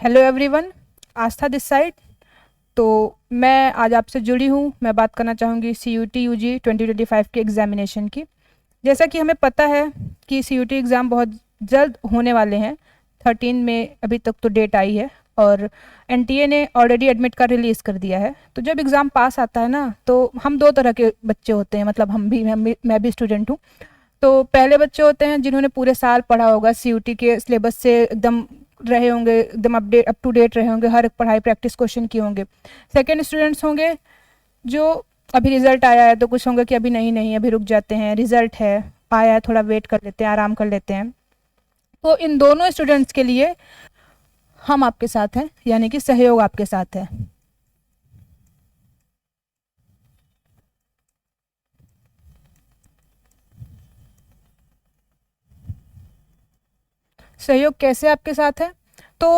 Hello everyone, Aastha this side. तो मैं आज आपसे जुड़ी हूँ। मैं बात करना चाहूँगी CUT UG 2025 के एग्ज़ामिनेशन की। जैसा कि हमें पता है कि CUT एग्ज़ाम बहुत जल्द होने वाले हैं। 13 में अभी तक तो डेट आई है और NTA ने ऑलरेडी एडमिट कार्ड रिलीज़ कर दिया है। तो जब एग्ज़ाम पास आता है ना, तो हम दो तरह के बच्चे होते हैं, मतलब मैं भी स्टूडेंट हूँ। तो पहले बच्चे होते हैं जिन्होंने पूरे साल पढ़ा होगा, CUT के सिलेबस से एकदम रहे होंगे, एकदम अप टू डेट रहे होंगे, हर एक पढ़ाई प्रैक्टिस क्वेश्चन किए होंगे। सेकेंड स्टूडेंट्स होंगे जो अभी रिजल्ट आया है, तो कुछ होंगे कि अभी नहीं नहीं अभी रुक जाते हैं, रिजल्ट है आया है, थोड़ा वेट कर लेते हैं, आराम कर लेते हैं। तो इन दोनों स्टूडेंट्स के लिए हम आपके साथ हैं, यानी कि सहयोग आपके साथ है। सहयोग कैसे आपके साथ है? तो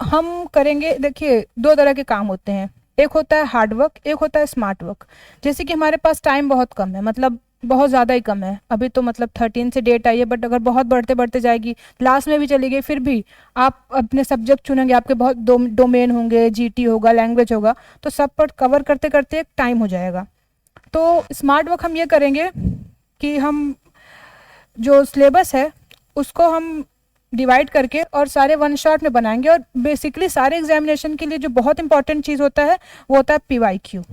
हम करेंगे, देखिए दो तरह के काम होते हैं, एक होता है हार्ड वर्क, एक होता है स्मार्ट वर्क। जैसे कि हमारे पास टाइम बहुत कम है, मतलब बहुत ज़्यादा ही कम है। अभी तो मतलब 13 से डेट आई है, बट अगर बहुत बढ़ते बढ़ते जाएगी, लास्ट में भी चली गई, फिर भी आप अपने सब्जेक्ट चुनेंगे, आपके बहुत डोमेन होंगे, GT होगा, लैंग्वेज होगा, तो सब पर कवर करते करते एक टाइम हो जाएगा। तो स्मार्ट वर्क हम ये करेंगे कि हम जो सिलेबस है उसको हम डिवाइड करके और सारे वन शॉट में बनाएंगे। और बेसिकली सारे एग्जामिनेशन के लिए जो बहुत इंपॉर्टेंट चीज़ होता है वो होता है PYQ।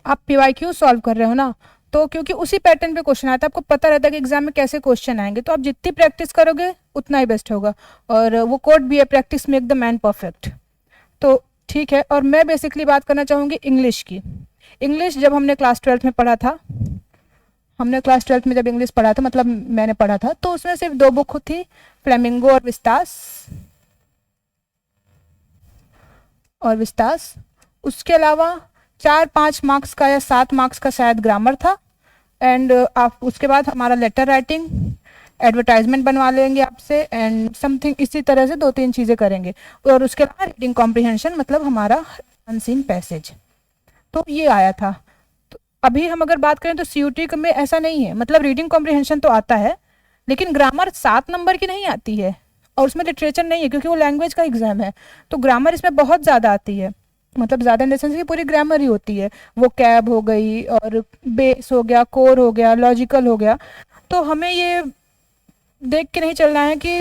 आप PYQ सॉल्व कर रहे हो ना, तो क्योंकि उसी पैटर्न पे क्वेश्चन आता है, आपको पता रहता है कि एग्जाम में कैसे क्वेश्चन आएंगे, तो आप जितनी प्रैक्टिस करोगे उतना ही बेस्ट होगा। और वो कोड भी है, practice make the man perfect. तो ठीक है, और मैं बेसिकली बात करना चाहूँगी इंग्लिश की। इंग्लिश जब हमने क्लास 12th में पढ़ा था, हमने क्लास 12th में जब इंग्लिश पढ़ा था, मतलब मैंने पढ़ा था, तो उसमें सिर्फ दो बुक थी, फ्लेमिंगो और विस्तास। उसके अलावा 4-5 मार्क्स का या 7 मार्क्स का शायद ग्रामर था। एंड आप उसके बाद हमारा लेटर राइटिंग, एडवर्टाइजमेंट बनवा लेंगे आपसे, एंड समथिंग इसी तरह से 2-3 चीज़ें करेंगे। और उसके अलावा रीडिंग कॉम्प्रिहेंशन, मतलब हमारा अनसीन पैसेज। तो ये आया था। तो अभी हम अगर बात करें तो CUT में ऐसा नहीं है, मतलब रीडिंग कॉम्प्रिहेंशन तो आता है, लेकिन ग्रामर 7 नंबर की नहीं आती है, और उसमें लिटरेचर नहीं है क्योंकि वो लैंग्वेज का एग्जाम है। तो ग्रामर इसमें बहुत ज़्यादा आती है, मतलब ज़्यादा इन द सेंस की पूरी ग्रामर ही होती है। वो कैब हो गई, और बेस हो गया, कोर हो गया, लॉजिकल हो गया। तो हमें ये देख के नहीं चलना है कि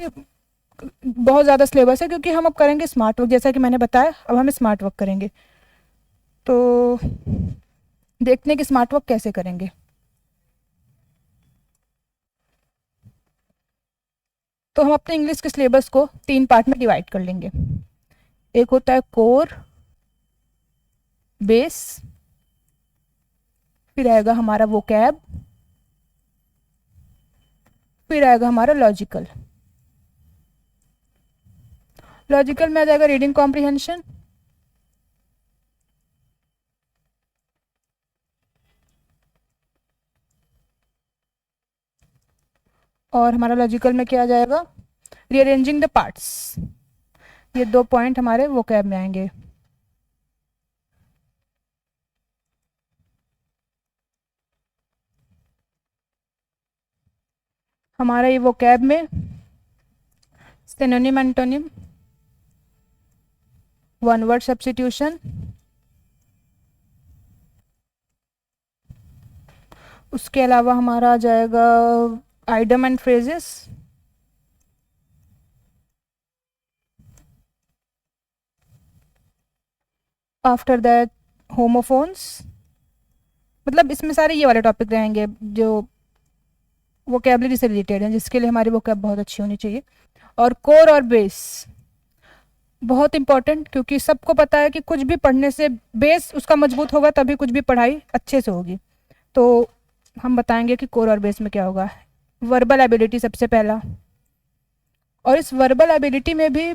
बहुत ज़्यादा सिलेबस है, क्योंकि हम अब करेंगे स्मार्ट वर्क, जैसा कि मैंने बताया, अब हम स्मार्ट वर्क करेंगे। तो देखते हैं कि स्मार्ट वर्क कैसे करेंगे। तो हम अपने इंग्लिश के सिलेबस को 3 पार्ट में डिवाइड कर लेंगे। एक होता है कोर, बेस, फिर आएगा हमारा वोकैब, फिर आएगा हमारा लॉजिकल। लॉजिकल में आ जाएगा रीडिंग कॉम्प्रिहेंशन, और हमारा लॉजिकल में क्या आ जाएगा, रीअरेंजिंग द पार्ट्स। ये 2 पॉइंट हमारे वोकैब में आएंगे। हमारा ये वोकैब में synonym antonym, one word substitution, उसके अलावा हमारा आ जाएगा idem and phrases, after that homophones. मतलब इसमें सारे ये वाले टॉपिक रहेंगे जो वोकेबलरी से रिलेटेड हैं, जिसके लिए हमारी वोकेब बहुत अच्छी होनी चाहिए। और कोर और बेस बहुत इंपॉर्टेंट, क्योंकि सबको पता है कि कुछ भी पढ़ने से बेस उसका मजबूत होगा तभी कुछ भी पढ़ाई अच्छे से होगी। तो हम बताएंगे कि कोर और बेस में क्या होगा। वर्बल एबिलिटी सबसे पहला, और इस वर्बल एबिलिटी में भी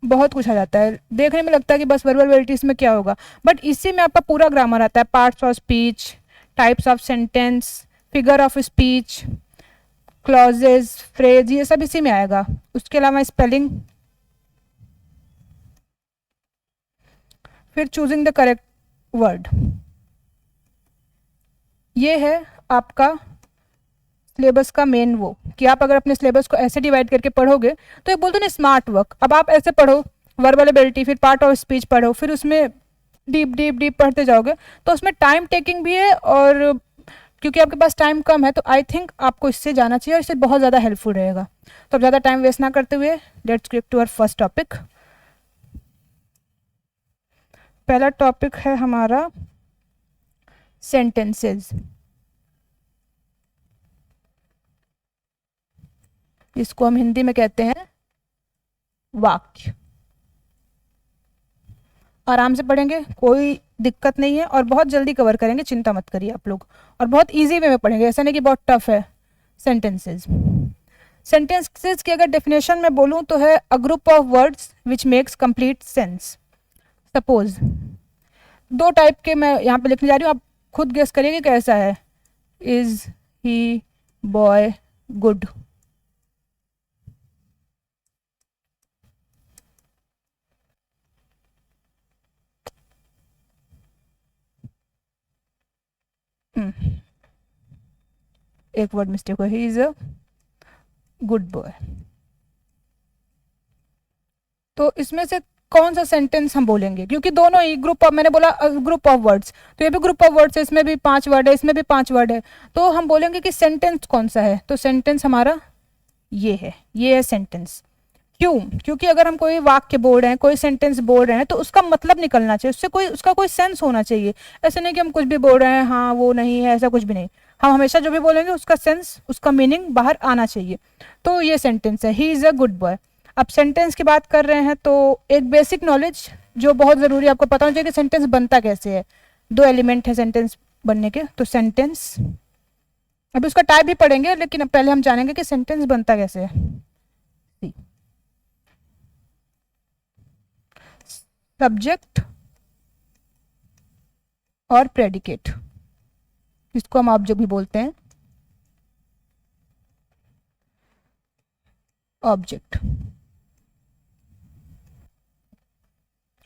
बहुत कुछ आ जाता है। देखने में लगता है कि बस वर्बल एबिलिटीज में क्या होगा, बट इसी में आपका पूरा ग्रामर आता है, parts of speech, types of sentence, figure of speech, clauses, phrase, ये सब इसी में आएगा। उसके अलावा स्पेलिंग, फिर चूजिंग द करेक्ट वर्ड। ये है आपका सिलेबस का मेन वो कि आप अगर अपने सिलेबस को ऐसे डिवाइड करके पढ़ोगे तो एक बोलते हैं ना स्मार्ट वर्क, अब आप ऐसे पढ़ो वर्बल एबिलिटी, फिर पार्ट ऑफ स्पीच पढ़ो, फिर उसमें डीप डीप डीप पढ़ते जाओगे तो उसमें टाइम टेकिंग भी है, और क्योंकि आपके पास टाइम कम है तो आई थिंक आपको इससे जाना चाहिए और इससे बहुत ज़्यादा हेल्पफुल रहेगा। तो अब ज़्यादा टाइम वेस्ट ना करते हुए let's get to our first topic. पहला टॉपिक है हमारा सेंटेंसेस। इसको हम हिंदी में कहते हैं वाक्य। आराम से पढ़ेंगे, कोई दिक्कत नहीं है, और बहुत जल्दी कवर करेंगे, चिंता मत करिए आप लोग, और बहुत इजी वे में पढ़ेंगे, ऐसा नहीं कि बहुत टफ है। सेंटेंसेस, सेंटेंसेस की अगर डेफिनेशन में बोलूं तो है a group of words which makes complete sense. Suppose दो टाइप के मैं यहाँ पे लिखने जा रही हूँ, आप खुद गेस करिए कि कैसा है। Is he boy good? एक वर्ड मिस्टेक हुआ, he is a good boy. तो इसमें से कौन सा सेंटेंस हम बोलेंगे, क्योंकि दोनों ही ग्रुप ऑफ, मैंने बोला ग्रुप ऑफ वर्ड्स, तो ये भी ग्रुप ऑफ वर्ड्स है, इसमें भी 5 वर्ड है, इसमें भी 5 वर्ड है, तो हम बोलेंगे कि सेंटेंस कौन सा है। तो सेंटेंस हमारा ये है सेंटेंस। क्यों? क्योंकि अगर हम कोई वाक्य बोल रहे हैं, कोई सेंटेंस बोल रहे हैं, तो उसका मतलब निकलना चाहिए, उससे कोई उसका कोई सेंस होना चाहिए। ऐसे नहीं कि हम कुछ भी बोल रहे हैं, हाँ वो नहीं है, ऐसा कुछ भी नहीं। हम हमेशा जो भी बोलेंगे उसका सेंस, उसका मीनिंग बाहर आना चाहिए। तो ये सेंटेंस है, he is a good boy. अब सेंटेंस की बात कर रहे हैं तो एक बेसिक नॉलेज जो बहुत ज़रूरी है, आपको पता होना चाहिए कि सेंटेंस बनता कैसे है। 2 एलिमेंट है सेंटेंस बनने के। तो सेंटेंस, अभी उसका टाइप भी पढ़ेंगे, लेकिन अब पहले हम जानेंगे कि सेंटेंस बनता कैसे है। सब्जेक्ट और प्रेडिकेट, इसको हम ऑब्जेक्ट भी बोलते हैं, ऑब्जेक्ट।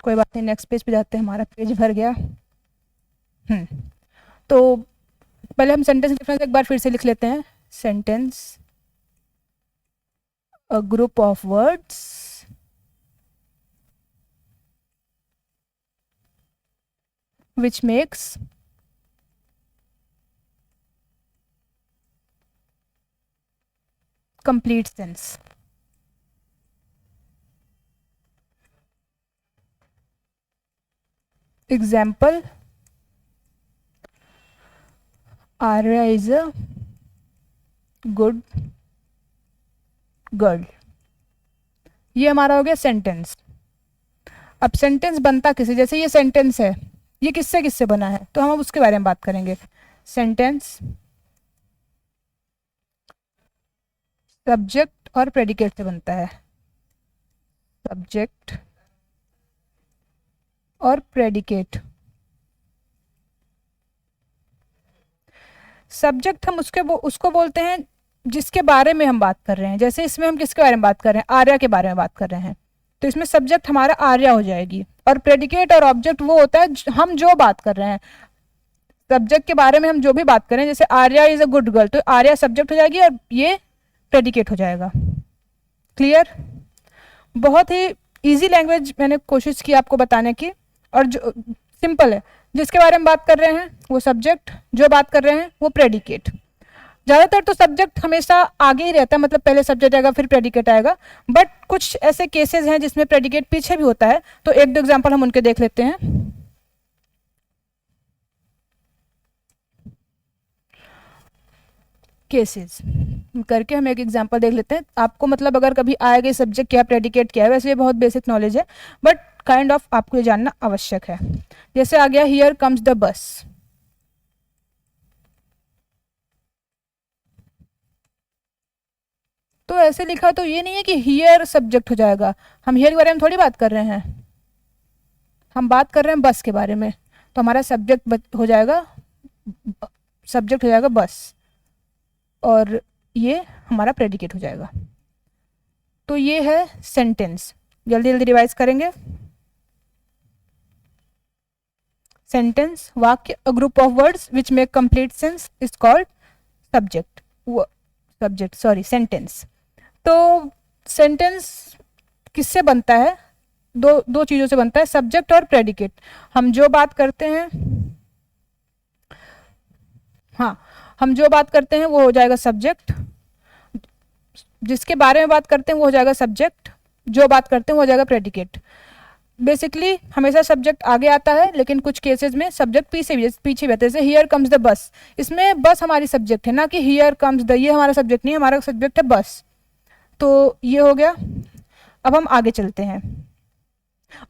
कोई बात नहीं, नेक्स्ट पेज पे जाते हैं, हमारा पेज भर गया। तो पहले हम सेंटेंस डिफरेंस एक बार फिर से लिख लेते हैं। Sentence, a group of words which makes complete sense. Example, Arya is a good girl. ये हमारा हो गया सेंटेंस। अब सेंटेंस बनता किसे, जैसे ये सेंटेंस है, ये किससे किससे बना है, तो हम उसके बारे में बात करेंगे। सेंटेंस सब्जेक्ट और प्रेडिकेट से बनता है, सब्जेक्ट और प्रेडिकेट। सब्जेक्ट हम उसको बोलते हैं जिसके बारे में हम बात कर रहे हैं। जैसे इसमें हम किसके बारे में बात कर रहे हैं, आर्या के बारे में बात कर रहे हैं, तो इसमें सब्जेक्ट हमारा आर्या हो जाएगी, और प्रेडिकेट और ऑब्जेक्ट वो होता है हम जो बात कर रहे हैं। सब्जेक्ट के बारे में हम जो भी बात करें, जैसे Arya is a good girl, तो आर्या सब्जेक्ट हो जाएगी और ये प्रेडिकेट हो जाएगा। क्लियर? बहुत ही इजी लैंग्वेज मैंने कोशिश की आपको बताने की, और जो सिंपल है, जिसके बारे में बात कर रहे हैं वो सब्जेक्ट, जो बात कर रहे हैं वो प्रेडिकेट। ज़्यादातर तो सब्जेक्ट हमेशा आगे ही रहता है, मतलब पहले सब्जेक्ट आएगा फिर प्रेडिकेट आएगा, बट कुछ ऐसे केसेस हैं जिसमें प्रेडिकेट पीछे भी होता है, तो एक दो एग्जांपल हम उनके देख लेते हैं। केसेस करके हम एक एग्जांपल देख लेते हैं, आपको मतलब अगर कभी आएगा सब्जेक्ट क्या प्रेडिकेट क्या है, वैसे ये बहुत बेसिक नॉलेज है, बट काइंड ऑफ आपको ये जानना आवश्यक है। जैसे आ गया हियर कम्स द बस, तो ऐसे लिखा तो ये नहीं है कि हियर सब्जेक्ट हो जाएगा, हम हियर के बारे में थोड़ी बात कर रहे हैं, हम बात कर रहे हैं बस के बारे में, तो हमारा सब्जेक्ट हो जाएगा, सब्जेक्ट हो जाएगा बस, और ये हमारा प्रेडिकेट हो जाएगा। तो ये है सेंटेंस, जल्दी जल्दी रिवाइज करेंगे। सेंटेंस वाक्य, a group of words which make complete sense is called subject. Subject sorry sentence. तो सेंटेंस किससे बनता है? दो दो चीज़ों से बनता है, सब्जेक्ट और प्रेडिकेट। हम जो बात करते हैं, हाँ, हम जो बात करते हैं वो हो जाएगा सब्जेक्ट, जिसके बारे में बात करते हैं वो हो जाएगा सब्जेक्ट, जो बात करते हैं वो हो जाएगा प्रेडिकेट। बेसिकली हमेशा सब्जेक्ट आगे आता है, लेकिन कुछ केसेस में सब्जेक्ट पीछे भी आता है। जैसे हियर कम्स द बस, इसमें बस हमारी सब्जेक्ट है, ना कि हियर कम्स द, ये हमारा सब्जेक्ट नहीं है, हमारा सब्जेक्ट है बस। तो ये हो गया। अब हम आगे चलते हैं।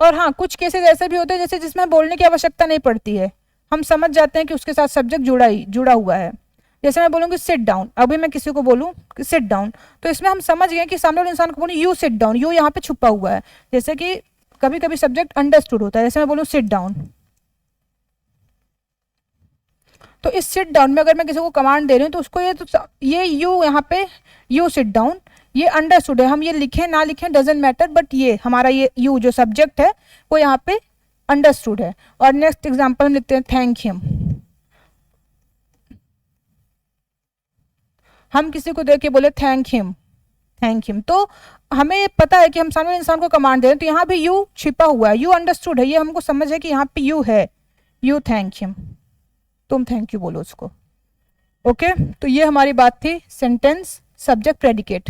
और हाँ, कुछ केसेस ऐसे भी होते हैं जैसे जिसमें बोलने की आवश्यकता नहीं पड़ती है, हम समझ जाते हैं कि उसके साथ सब्जेक्ट जुड़ा हुआ है। जैसे मैं बोलूँगी सिट डाउन, अभी मैं किसी को बोलूँ सिट डाउन, तो इसमें हम समझ गए कि सामने वाले इंसान को बोलूँ यू सिट डाउन, यू यहाँ पे छुपा हुआ है। जैसे कि कभी कभी सब्जेक्ट अंडरस्टूड होता है, जैसे मैं बोलूँ सिट डाउन, तो इस सिट डाउन में अगर मैं किसी को कमांड दे रही हूँ तो उसको ये यू यहाँ पे यू सिट डाउन, ये अंडरस्टूड है, हम ये लिखें ना लिखें डजेंट मैटर, बट ये हमारा ये यू जो सब्जेक्ट है वो यहाँ पे अंडरस्टूड है। और नेक्स्ट एग्जांपल हम लिखते हैं थैंक हिम। हम किसी को देख के बोले थैंक हिम, तो हमें पता है कि हम सामने इंसान को कमांड दे रहे हैं, तो यहाँ भी यू छिपा हुआ है, यू अंडरस्टूड है, ये हमको समझ है कि यहाँ पे यू है, यू थैंक हिम, तुम थैंक यू बोलो उसको। ओके, तो ये हमारी बात थी सेंटेंस, सब्जेक्ट, प्रेडिकेट।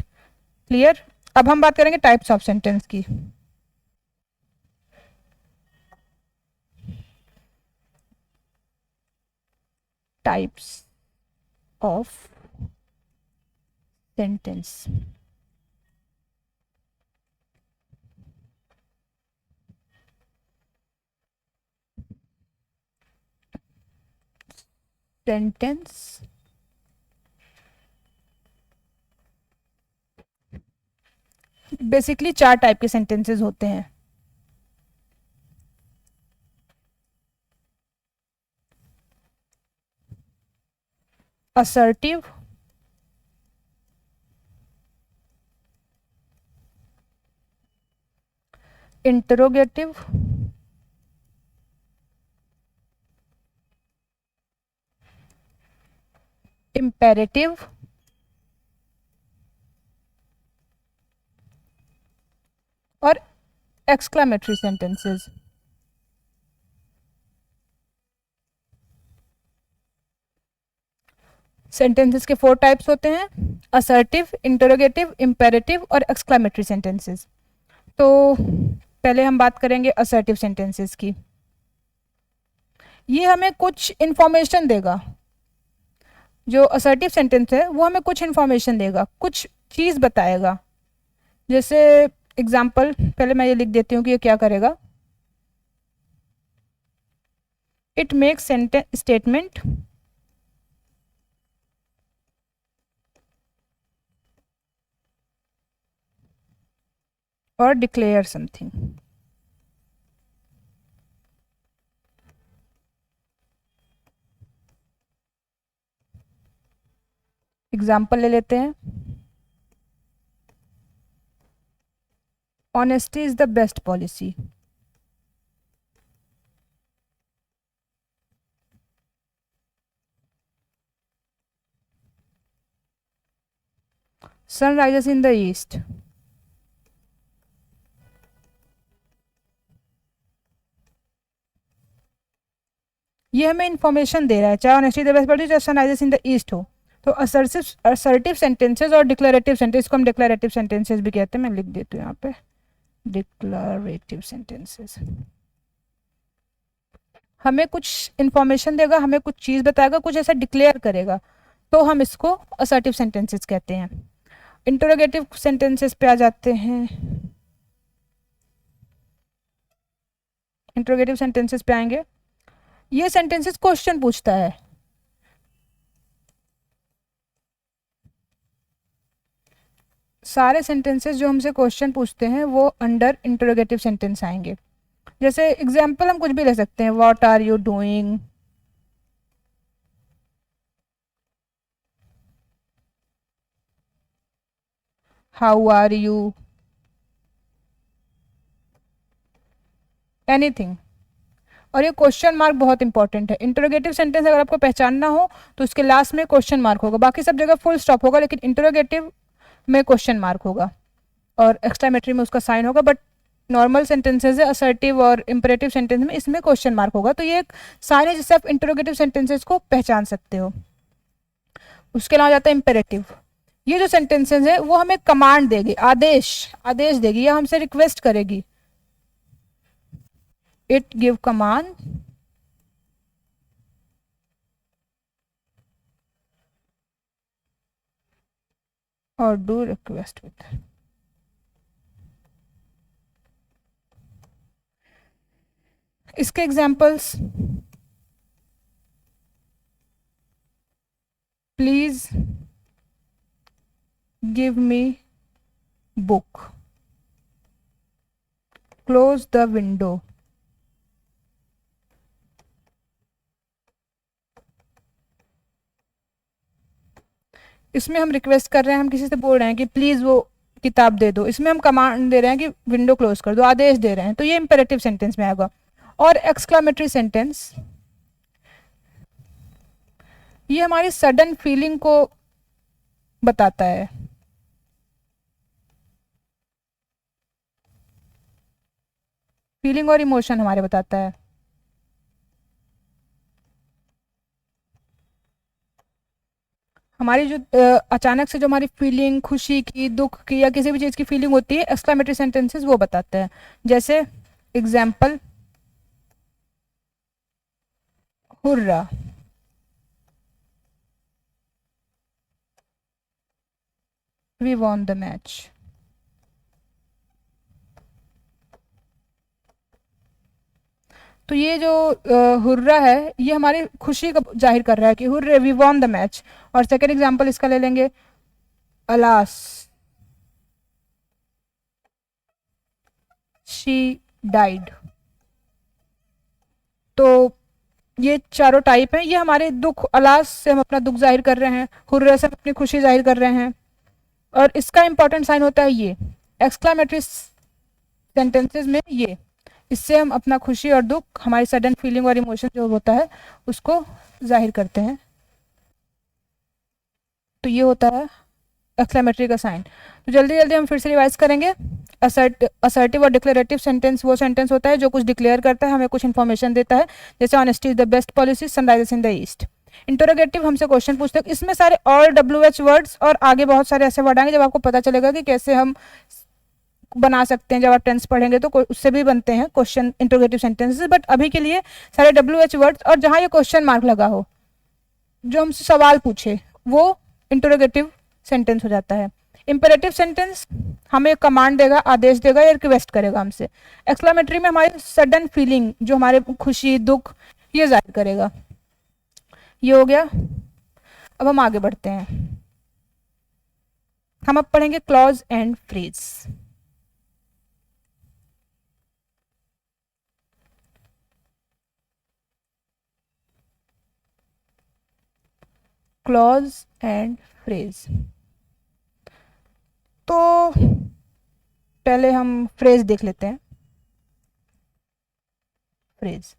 क्लियर? अब हम बात करेंगे टाइप्स ऑफ सेंटेंस की। Types of sentence. Sentence basically 4 type के सेंटेंसेस होते हैं। असर्टिव, इंटरोगेटिव, इम्पेरेटिव और एक्सक्लेमेटरी सेंटेंसेस। सेंटेंसेस के 4 टाइप्स होते हैं, असर्टिव, इंटरोगेटिव, इम्पेरेटिव और एक्सक्लेमेटरी सेंटेंसेस। तो पहले हम बात करेंगे असर्टिव सेंटेंसेस की। ये हमें कुछ इंफॉर्मेशन देगा, जो असर्टिव सेंटेंस है वो हमें कुछ इंफॉर्मेशन देगा, कुछ चीज़ बताएगा। जैसे एग्जाम्पल पहले मैं ये लिख देती हूँ कि ये क्या करेगा। इट मेक्स स्टेटमेंट और डिक्लेयर समथिंग। एग्जाम्पल ले लेते हैं। Honesty is the best policy. Sun rises in the east. ये हमें इंफॉर्मेशन दे रहा है, चाहे ऑनेस्टी द बेस्ट पॉलिसी चाहे sun rises in the east हो। तो असर्टिव सेंटेंसेस और डिक्लेरेटिव सेंटेंस को हम डिक्लेरेटिव सेंटेंसेस भी कहते हैं। मैं लिख देती हूँ यहाँ पे डिक्लेरेटिव सेंटेंसेस। हमें कुछ इंफॉर्मेशन देगा, हमें कुछ चीज़ बताएगा, कुछ ऐसा डिक्लेयर करेगा, तो हम इसको असर्टिव सेंटेंसेस कहते हैं। इंटरोगेटिव सेंटेंसेस पे आ जाते हैं। इंटरोगेटिव सेंटेंसेस पे आएंगे। ये सेंटेंसेस क्वेश्चन पूछता है। सारे सेंटेंसेस जो हमसे क्वेश्चन पूछते हैं वो अंडर इंटरोगेटिव सेंटेंस आएंगे। जैसे एग्जाम्पल हम कुछ भी ले सकते हैं, what are you doing, how are you, anything. और ये क्वेश्चन मार्क बहुत इंपॉर्टेंट है। इंटरोगेटिव सेंटेंस अगर आपको पहचानना हो तो उसके लास्ट में क्वेश्चन मार्क होगा, बाकी सब जगह फुल स्टॉप होगा, लेकिन इंटरोगेटिव में क्वेश्चन मार्क होगा और एक्सक्लेमेटरी में उसका साइन होगा। बट नॉर्मल सेंटेंसेज है, असर्टिव और इंपरेटिव सेंटेंस में इसमें क्वेश्चन मार्क होगा। तो ये एक साइन है जिससे आप इंटरोगेटिव सेंटेंसेज को पहचान सकते हो। उसके अलावा जाता है इंपेरेटिव। ये जो सेंटेंसेज है वो हमें कमांड देगी, आदेश आदेश देगी या हमसे रिक्वेस्ट करेगी। इट गिव कमांड और डू रिक्वेस्ट विद। इसके examples, please give me book, close the window, इसमें हम रिक्वेस्ट कर रहे हैं, हम किसी से बोल रहे हैं कि प्लीज वो किताब दे दो। इसमें हम कमांड दे रहे हैं कि विंडो क्लोज कर दो, आदेश दे रहे हैं, तो ये इंपेरेटिव सेंटेंस में आएगा। और एक्सक्लामेटरी सेंटेंस, ये हमारी सडन फीलिंग को बताता है। फीलिंग और इमोशन हमारे बताता है। हमारी जो अचानक से जो हमारी फीलिंग, खुशी की, दुख की या किसी भी चीज़ की फीलिंग होती है, एक्सक्लेमेटरी सेंटेंसेस वो बताते हैं। जैसे example, hurrah, we won the match. तो ये जो हुर्रा है ये हमारी खुशी का जाहिर कर रहा है कि hurray we won the match. और सेकंड एग्जांपल इसका ले लेंगे, अलास शी डाइड। तो ये चारों टाइप हैं, ये हमारे दुख, अलास से हम अपना दुख जाहिर कर रहे हैं, हुर्रा से हम अपनी खुशी जाहिर कर रहे हैं। और इसका इंपॉर्टेंट साइन होता है ये एक्सक्लामेटरी सेंटेंसेस में, ये इससे हम अपना खुशी और दुख, हमारी सडन फीलिंग और इमोशन जो होता है उसको जाहिर करते हैं। तो ये होता है एक्सक्लेमेटरी का साइन। तो जल्दी जल्दी हम फिर से रिवाइज करेंगे। असर्टिव और डिक्लेरेटिव सेंटेंस वो सेंटेंस होता है जो कुछ डिक्लेयर करता है, हमें कुछ इन्फॉर्मेशन देता है, जैसे honesty is the best policy, sunrises in the east. Interrogative हमसे क्वेश्चन पूछते हैं, इसमें सारे ऑल WH वर्ड्स और आगे बहुत सारे ऐसे वर्ड आएंगे जब आपको पता चलेगा कि कैसे हम बना सकते हैं। जब आप टेंस पढ़ेंगे तो उससे भी बनते हैं क्वेश्चन इंटरोगेटिव सेंटेंसेस। बट अभी के लिए सारे WH वर्ड्स और जहां ये क्वेश्चन मार्क लगा हो, जो हमसे सवाल पूछे, वो इंटरोगेटिव सेंटेंस हो जाता है। इंपेरेटिव सेंटेंस हमें कमांड देगा, आदेश देगा या रिक्वेस्ट करेगा हमसे। एक्सक्लेमेटरी में हमारी सडन फीलिंग, जो हमारे खुशी, दुख, ये जाहिर करेगा। ये हो गया। अब हम आगे बढ़ते हैं। हम अब पढ़ेंगे clause and phrase. Clause and phrase. तो पहले हम फ्रेज देख लेते हैं। फ्रेज,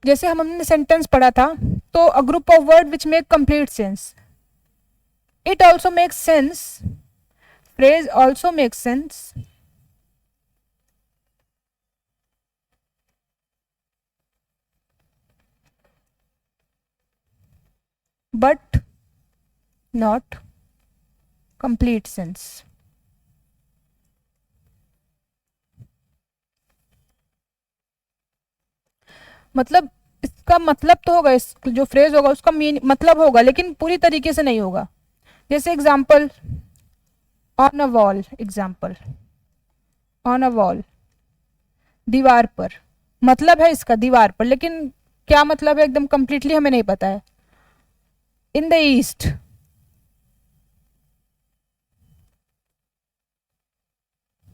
जैसे हमने सेंटेंस पढ़ा था, तो a group of word which make complete sense, it also makes sense, phrase also makes sense, but not complete sense। मतलब इसका मतलब तो होगा, इस जो फ्रेज होगा उसका मीन मतलब होगा, लेकिन पूरी तरीके से नहीं होगा। जैसे example, on a wall, example on a wall, दीवार पर, मतलब है इसका दीवार पर, लेकिन क्या मतलब है एकदम कंप्लीटली हमें नहीं पता है। इन द ईस्ट,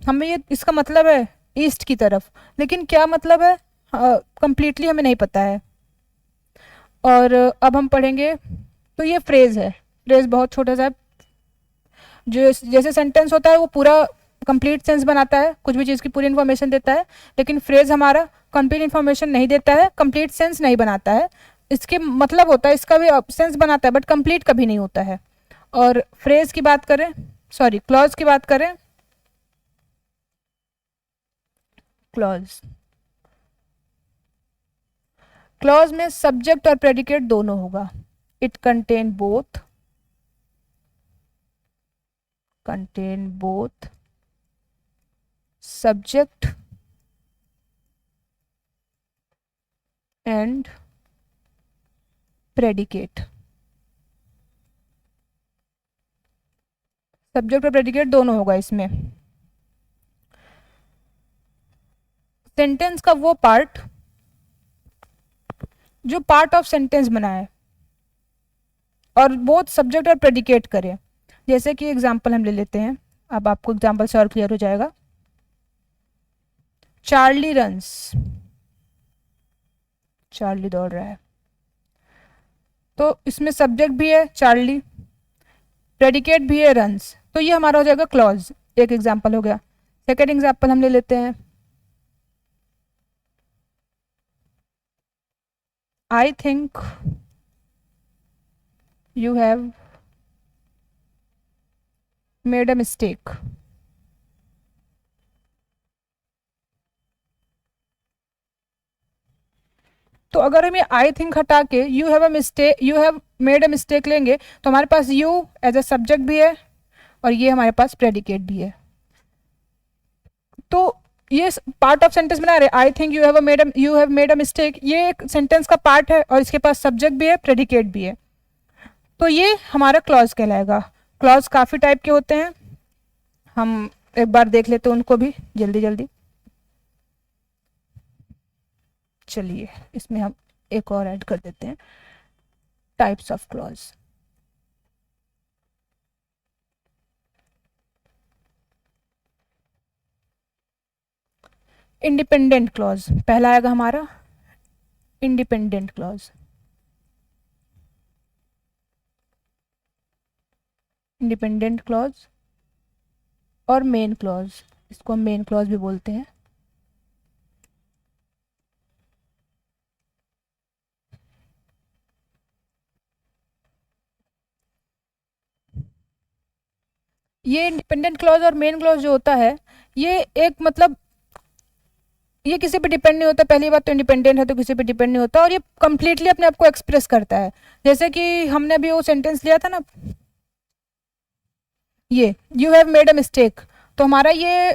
हमें ये इसका मतलब है ईस्ट की तरफ, लेकिन क्या मतलब है कंप्लीटली हमें नहीं पता है। और अब हम पढ़ेंगे, तो ये फ्रेज है। फ्रेज बहुत छोटा सा है, जो जैसे सेंटेंस होता है वो पूरा कंप्लीट सेंस बनाता है, कुछ भी चीज़ की पूरी इन्फॉर्मेशन देता है, लेकिन फ्रेज हमारा कंप्लीट इन्फॉर्मेशन नहीं देता है, कंप्लीट सेंस नहीं बनाता है। इसके मतलब होता है, इसका भी सेंस बनाता है बट कंप्लीट कभी नहीं होता है। और फ्रेज की बात करें, सॉरी क्लॉज की बात करें, क्लॉज, क्लॉज में सब्जेक्ट और प्रेडिकेट दोनों होगा। It contain both subject and predicate. Subject और प्रेडिकेट दोनों होगा इसमें। सेंटेंस का वो पार्ट जो पार्ट ऑफ सेंटेंस बनाए और बोथ सब्जेक्ट और प्रेडिकेट करे। जैसे कि एग्जांपल हम ले लेते हैं, अब आपको एग्जांपल से और क्लियर हो जाएगा। चार्ली रन्स, चार्ली दौड़ रहा है, तो इसमें सब्जेक्ट भी है चार्ली, प्रेडिकेट भी है रन्स, तो ये हमारा हो जाएगा क्लॉज। एक एग्जांपल हो गया। सेकेंड एग्जांपल हम ले लेते हैं, I think you have made a mistake. तो अगर हम ये आई थिंक हटा के you have a mistake, you have made a mistake लेंगे तो हमारे पास यू एज अ सब्जेक्ट भी है और ये हमारे पास प्रेडिकेट भी है। तो ये पार्ट ऑफ सेंटेंस बना रहे, I think you have made a mistake, ये एक सेंटेंस का पार्ट है और इसके पास सब्जेक्ट भी है, प्रेडिकेट भी है, तो ये हमारा क्लॉज कहलाएगा। क्लॉज काफ़ी टाइप के होते हैं, हम एक बार देख लेते हैं उनको भी जल्दी जल्दी। चलिए इसमें हम एक और ऐड कर देते हैं, types of clause. Independent clause पहला आएगा हमारा, इंडिपेंडेंट क्लॉज। इंडिपेंडेंट क्लॉज और मेन क्लॉज, इसको हम मेन क्लॉज भी बोलते हैं। ये इंडिपेंडेंट क्लॉज और मेन क्लॉज जो होता है, ये एक मतलब ये किसी पे डिपेंड नहीं होता। पहली बात तो इंडिपेंडेंट है तो किसी पे डिपेंड नहीं होता, और ये कंप्लीटली अपने आप को एक्सप्रेस करता है। जैसे कि हमने अभी वो सेंटेंस लिया था ना, ये you have made a mistake, तो हमारा ये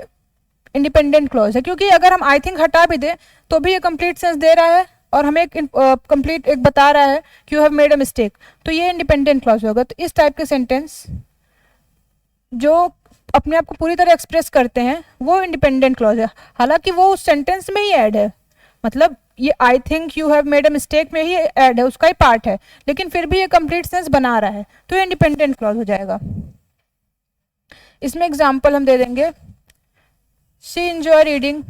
इंडिपेंडेंट क्लॉज है, क्योंकि अगर हम आई थिंक हटा भी दें तो भी ये कंप्लीट सेंस दे रहा है और हमें एक कंप्लीट एक बता रहा है कि you have made a mistake, तो ये इंडिपेंडेंट क्लॉज होगा। तो इस टाइप के सेंटेंस जो अपने आप को पूरी तरह एक्सप्रेस करते हैं वो इंडिपेंडेंट क्लॉज है, हालांकि वो उस सेंटेंस में ही ऐड है, मतलब ये I think you have made a mistake में ही ऐड है, उसका ही पार्ट है, लेकिन फिर भी ये कंप्लीट सेंस बना रहा है, तो ये इंडिपेंडेंट क्लॉज हो जाएगा। इसमें एग्जाम्पल हम दे देंगे, शी एंजॉय रीडिंग,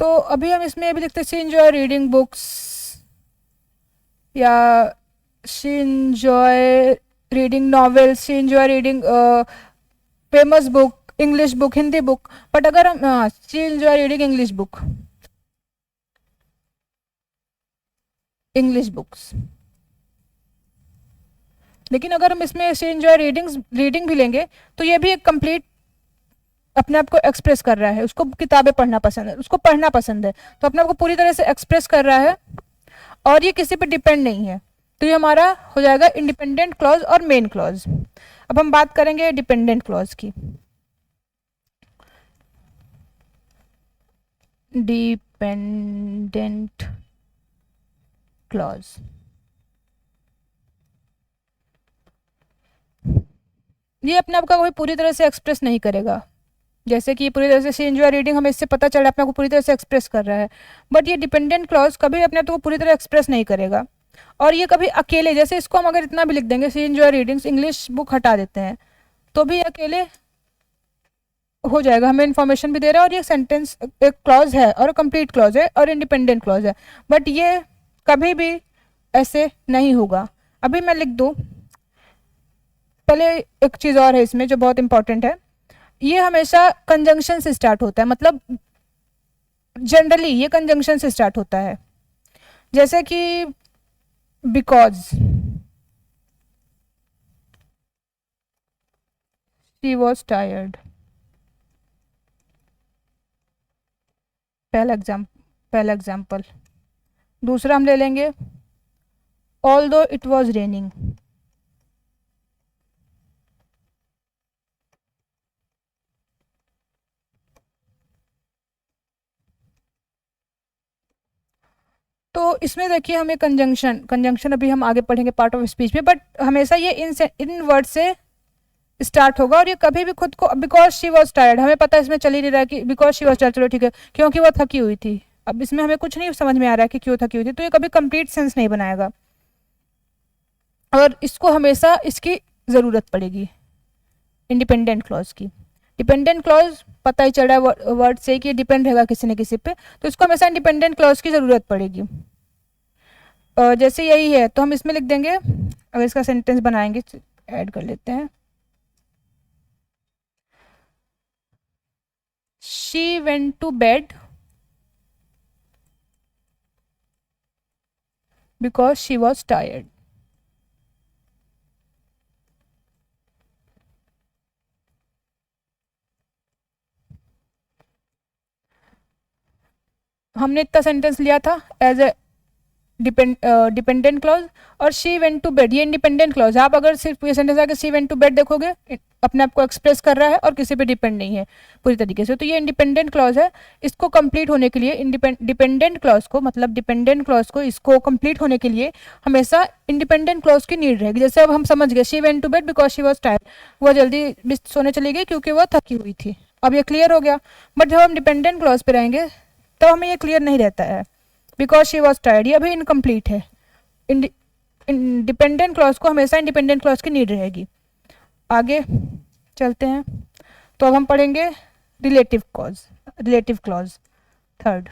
तो अभी हम इसमें भी लिखते हैं शी एंजॉय रीडिंग बुक्स, या she enjoy reading novels, she enjoy reading famous book, English book, Hindi book, but अगर हम she enjoy reading English book, English books, लेकिन अगर हम इसमें शी एंजॉय रीडिंग भी लेंगे तो ये भी एक कंप्लीट अपने आप को एक्सप्रेस कर रहा है, उसको किताबें पढ़ना पसंद है, उसको पढ़ना पसंद है, तो अपने आप को पूरी तरह से एक्सप्रेस कर रहा है और ये किसी पे डिपेंड नहीं है, तो ये हमारा हो जाएगा इंडिपेंडेंट क्लॉज और मेन क्लॉज। अब हम बात करेंगे डिपेंडेंट क्लॉज की। डिपेंडेंट क्लॉज, ये अपने आप का कोई पूरी तरह से एक्सप्रेस नहीं करेगा, जैसे कि पूरी तरह से शी एंजॉय रीडिंग हमें इससे पता चला अपने आप को पूरी तरह से एक्सप्रेस कर रहा है, बट ये डिपेंडेंट क्लॉज कभी अपने आप को पूरी तरह एक्सप्रेस नहीं करेगा, और ये कभी अकेले, जैसे इसको हम अगर इतना भी लिख देंगे she enjoy reading English book हटा देते हैं तो भी अकेले हो जाएगा, हमें इन्फॉर्मेशन भी दे रहा है और ये सेंटेंस एक क्लॉज है और कंप्लीट क्लॉज है और इंडिपेंडेंट क्लॉज है, बट ये कभी भी ऐसे नहीं होगा। अभी मैं लिख दूं, पहले एक चीज़ और है इसमें जो बहुत इंपॉर्टेंट है, ये हमेशा कंजंक्शन से स्टार्ट होता है, मतलब जनरली ये कंजंक्शन से स्टार्ट होता है। जैसे कि बिकॉज शी वॉज टायर्ड, पहला एग्जाम्पल। दूसरा हम ले लेंगे ऑल्दो इट वॉज रेनिंग, तो इसमें देखिए हमें कंजंक्शन कंजंक्शन अभी हम आगे पढ़ेंगे पार्ट ऑफ स्पीच में, बट हमेशा ये इन वर्ड से स्टार्ट होगा। और ये कभी भी खुद को, बिकॉज शी वॉज टायर्ड, हमें पता है इसमें चल ही नहीं रहा है कि बिकॉज शी वॉज टायर्ड, चलो ठीक है, क्योंकि वो थकी हुई थी। अब इसमें हमें कुछ नहीं समझ में आ रहा है कि क्यों थकी हुई थी, तो ये कभी कंप्लीट सेंस नहीं बनाएगा और इसको हमेशा इसकी ज़रूरत पड़ेगी इंडिपेंडेंट क्लॉज की। डिपेंडेंट क्लॉज पता ही चल रहा है वर्ड से कि डिपेंड रहेगा किसी न किसी पे, तो इसको हमेशा इंडिपेंडेंट क्लॉज की ज़रूरत पड़ेगी। जैसे यही है तो हम इसमें लिख देंगे, अगर इसका सेंटेंस बनाएंगे ऐड कर लेते हैं, she went to bed because she was tired. हमने इतना सेंटेंस लिया था एज ए डिपेंडेंट क्लॉज, और शी वेंट टू बेड ये इंडिपेंडेंट क्लॉज है। आप अगर सिर्फ ये सेंटेंस आके शी वेंट टू बेड देखोगे, अपने आप को एक्सप्रेस कर रहा है और किसी पे डिपेंड नहीं है पूरी तरीके से, तो ये इंडिपेंडेंट क्लॉज है। इसको कंप्लीट होने के लिए डिपेंडेंट क्लॉज को, मतलब डिपेंडेंट क्लॉज को, इसको कंप्लीट होने के लिए हमेशा इंडिपेंडेंट क्लॉज की नीड रहेगी। जैसे अब हम समझ गए she went to bed because she was tired, वह जल्दी सोने चली गई क्योंकि वह थकी हुई थी। अब ये क्लियर हो गया। बट जब हम डिपेंडेंट क्लॉज पे रहेंगे तो हमें ये क्लियर नहीं रहता है, बिकॉज शी वॉज टायर्ड ये अभी इनकम्प्लीट है। डिपेंडेंट क्लॉज को हमेशा इंडिपेंडेंट क्लॉज की नीड रहेगी। आगे चलते हैं, तो अब हम पढ़ेंगे relative clause third.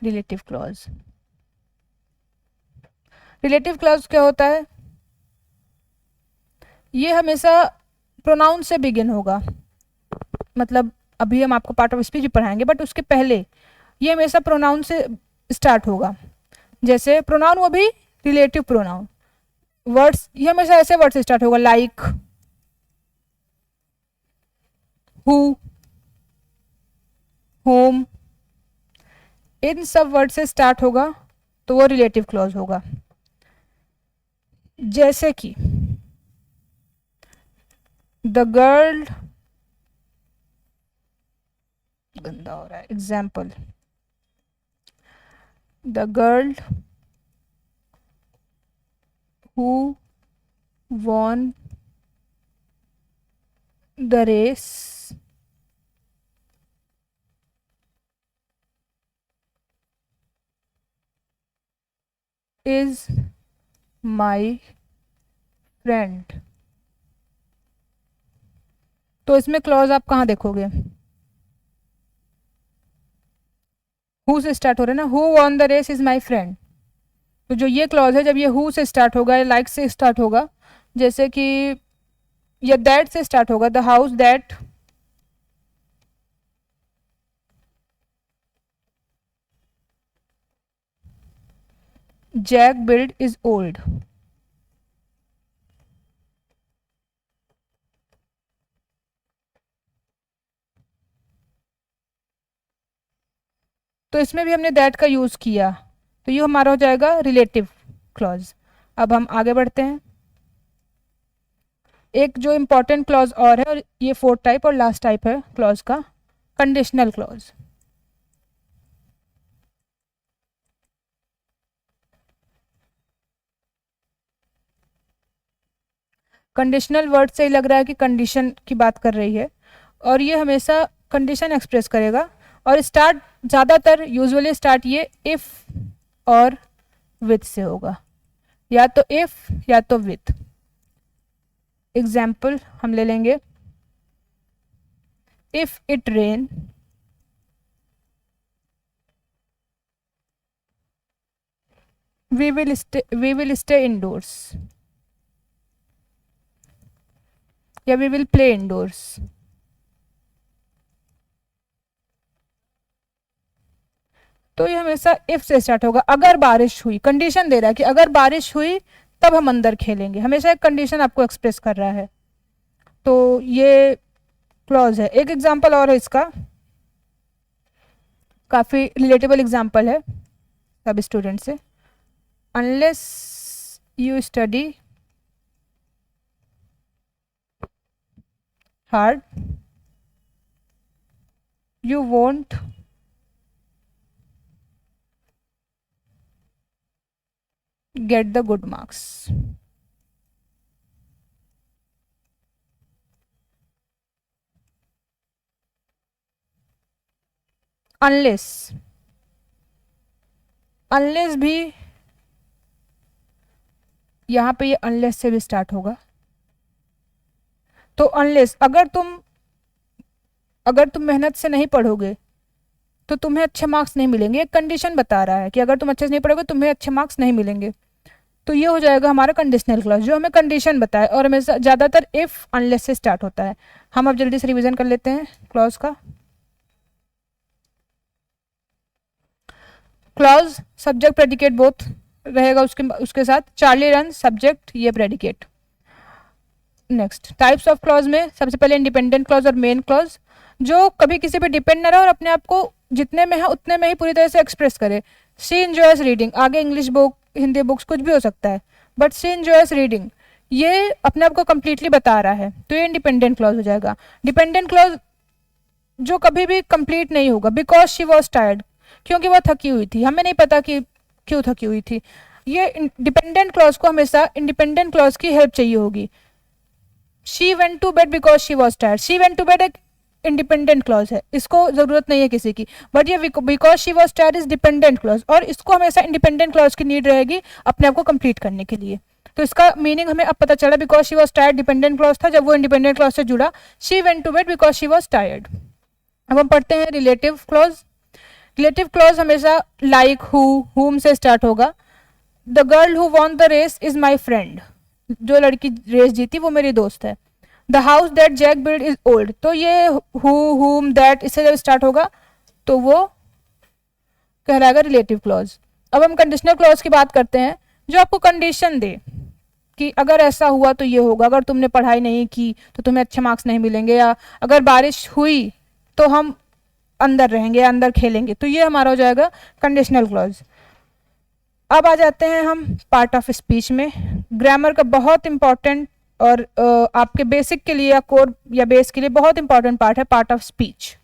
Relative clause क्या होता है? ये हमेशा प्रोनाउन से बिगिन होगा, मतलब अभी हम आपको पार्ट ऑफ स्पीच भी पढ़ाएंगे, बट उसके पहले ये हमेशा प्रोनाउन से स्टार्ट होगा। जैसे प्रोनाउन, वो भी रिलेटिव प्रोनाउन। वर्ड्स ये हमेशा ऐसे वर्ड से स्टार्ट होगा, लाइक, हु, होम, इन सब वर्ड से स्टार्ट होगा तो वो रिलेटिव क्लॉज होगा। जैसे कि द गर्ल, गंदा हो रहा है, example, the girl who won the race is my friend। तो इसमें क्लॉज आप कहाँ देखोगे? हु से स्टार्ट हो रहा है ना, who won the race is my friend. तो जो ये क्लॉज है, जब ये हु से स्टार्ट होगा या लाइक से स्टार्ट होगा, जैसे कि या दैट से स्टार्ट होगा, the house that Jack build is old. तो इसमें भी हमने दैट का यूज किया, तो ये हमारा हो जाएगा रिलेटिव क्लॉज। अब हम आगे बढ़ते हैं। एक जो इम्पोर्टेंट क्लॉज और है, और ये फोर्थ टाइप और लास्ट टाइप है क्लॉज का, कंडीशनल क्लॉज। कंडीशनल वर्ड से ही लग रहा है कि कंडीशन की बात कर रही है, और ये हमेशा कंडीशन एक्सप्रेस करेगा। और स्टार्ट ज़्यादातर यूजुअली स्टार्ट ये इफ़ और विथ से होगा, या तो इफ़ या तो विथ। एग्जाम्पल हम ले लेंगे, if it rain we will stay indoors या वी विल प्ले इंडोर्स। तो ये हमेशा इफ से स्टार्ट होगा। अगर बारिश हुई, कंडीशन दे रहा है कि अगर बारिश हुई तब हम अंदर खेलेंगे, हमेशा एक कंडीशन आपको एक्सप्रेस कर रहा है। तो ये क्लॉज है। एक एग्जांपल और है इसका, काफ़ी रिलेटेबल एग्जांपल है सब स्टूडेंट से। Unless you study hard you won't get the good marks। Unless, unless भी यहाँ पे ये अनलेस से भी स्टार्ट होगा। तो अनलेस, अगर तुम मेहनत से नहीं पढ़ोगे तो तुम्हें अच्छे मार्क्स नहीं मिलेंगे। एक कंडीशन बता रहा है कि अगर तुम अच्छे से नहीं पढ़ोगे तुम्हें अच्छे मार्क्स नहीं मिलेंगे। तो ये हो जाएगा हमारा कंडीशनल क्लॉज जो हमें कंडीशन बताए और हमेशा ज़्यादातर इफ अनलेस से स्टार्ट होता है। हम अब जल्दी से रिवीजन कर लेते हैं क्लॉज का। क्लॉज सब्जेक्ट प्रेडिकेट बोथ रहेगा उसके साथ। चार्ली रन सब्जेक्ट, ये predicate. Next types of clause में सबसे पहले इंडिपेंडेंट क्लॉज और मेन क्लॉज, जो कभी किसी पे डिपेंड ना रहे और अपने आप को जितने में है उतने में ही पूरी तरह से एक्सप्रेस करे। शी एंजॉयस रीडिंग, आगे इंग्लिश बुक, हिंदी बुक्स कुछ भी हो सकता है, बट शी एंजॉयस रीडिंग ये अपने आप को कंप्लीटली बता रहा है, तो ये इंडिपेंडेंट क्लॉज हो जाएगा। डिपेंडेंट क्लॉज जो कभी भी कंप्लीट नहीं होगा, बिकॉज शी वॉज टायर्ड, क्योंकि वह थकी हुई थी, हमें नहीं पता कि क्यों थकी हुई थी। ये डिपेंडेंट क्लॉज को हमेशा इंडिपेंडेंट क्लॉज की हेल्प चाहिए होगी। She went to bed because she was tired, she went to bed एक इंडिपेंडेंट क्लॉज है, इसको जरूरत नहीं है किसी की, बट ये because she was tired is dependent clause और इसको हमेशा इंडिपेंडेंट क्लॉज की नीड रहेगी अपने आप को कंप्लीट करने के लिए। तो इसका मीनिंग हमें अब पता चला, because she was tired dependent clause था, जब वो इंडिपेंडेंट क्लॉज से जुड़ा she went to bed because she was tired. अब हम पढ़ते हैं रिलेटिव क्लॉज। रिलेटिव क्लॉज हमेशा लाइक, हुम से स्टार्ट होगा। The girl who won the race is my friend, जो लड़की रेस जीती वो मेरी दोस्त है। The house that Jack build is old, तो ये हुम दैट इससे जब स्टार्ट होगा तो वो कहलाएगा रिलेटिव क्लॉज। अब हम कंडीशनल क्लॉज की बात करते हैं, जो आपको कंडीशन दे कि अगर ऐसा हुआ तो ये होगा, अगर तुमने पढ़ाई नहीं की तो तुम्हें अच्छे मार्क्स नहीं मिलेंगे, या अगर बारिश हुई तो हम अंदर रहेंगे, अंदर खेलेंगे, तो ये हमारा हो जाएगा कंडीशनल क्लॉज। अब आ जाते हैं हम पार्ट ऑफ स्पीच में। ग्रामर का बहुत इंपॉर्टेंट और आपके बेसिक के लिए या कोर या बेस के लिए बहुत इंपॉर्टेंट पार्ट है part of speech.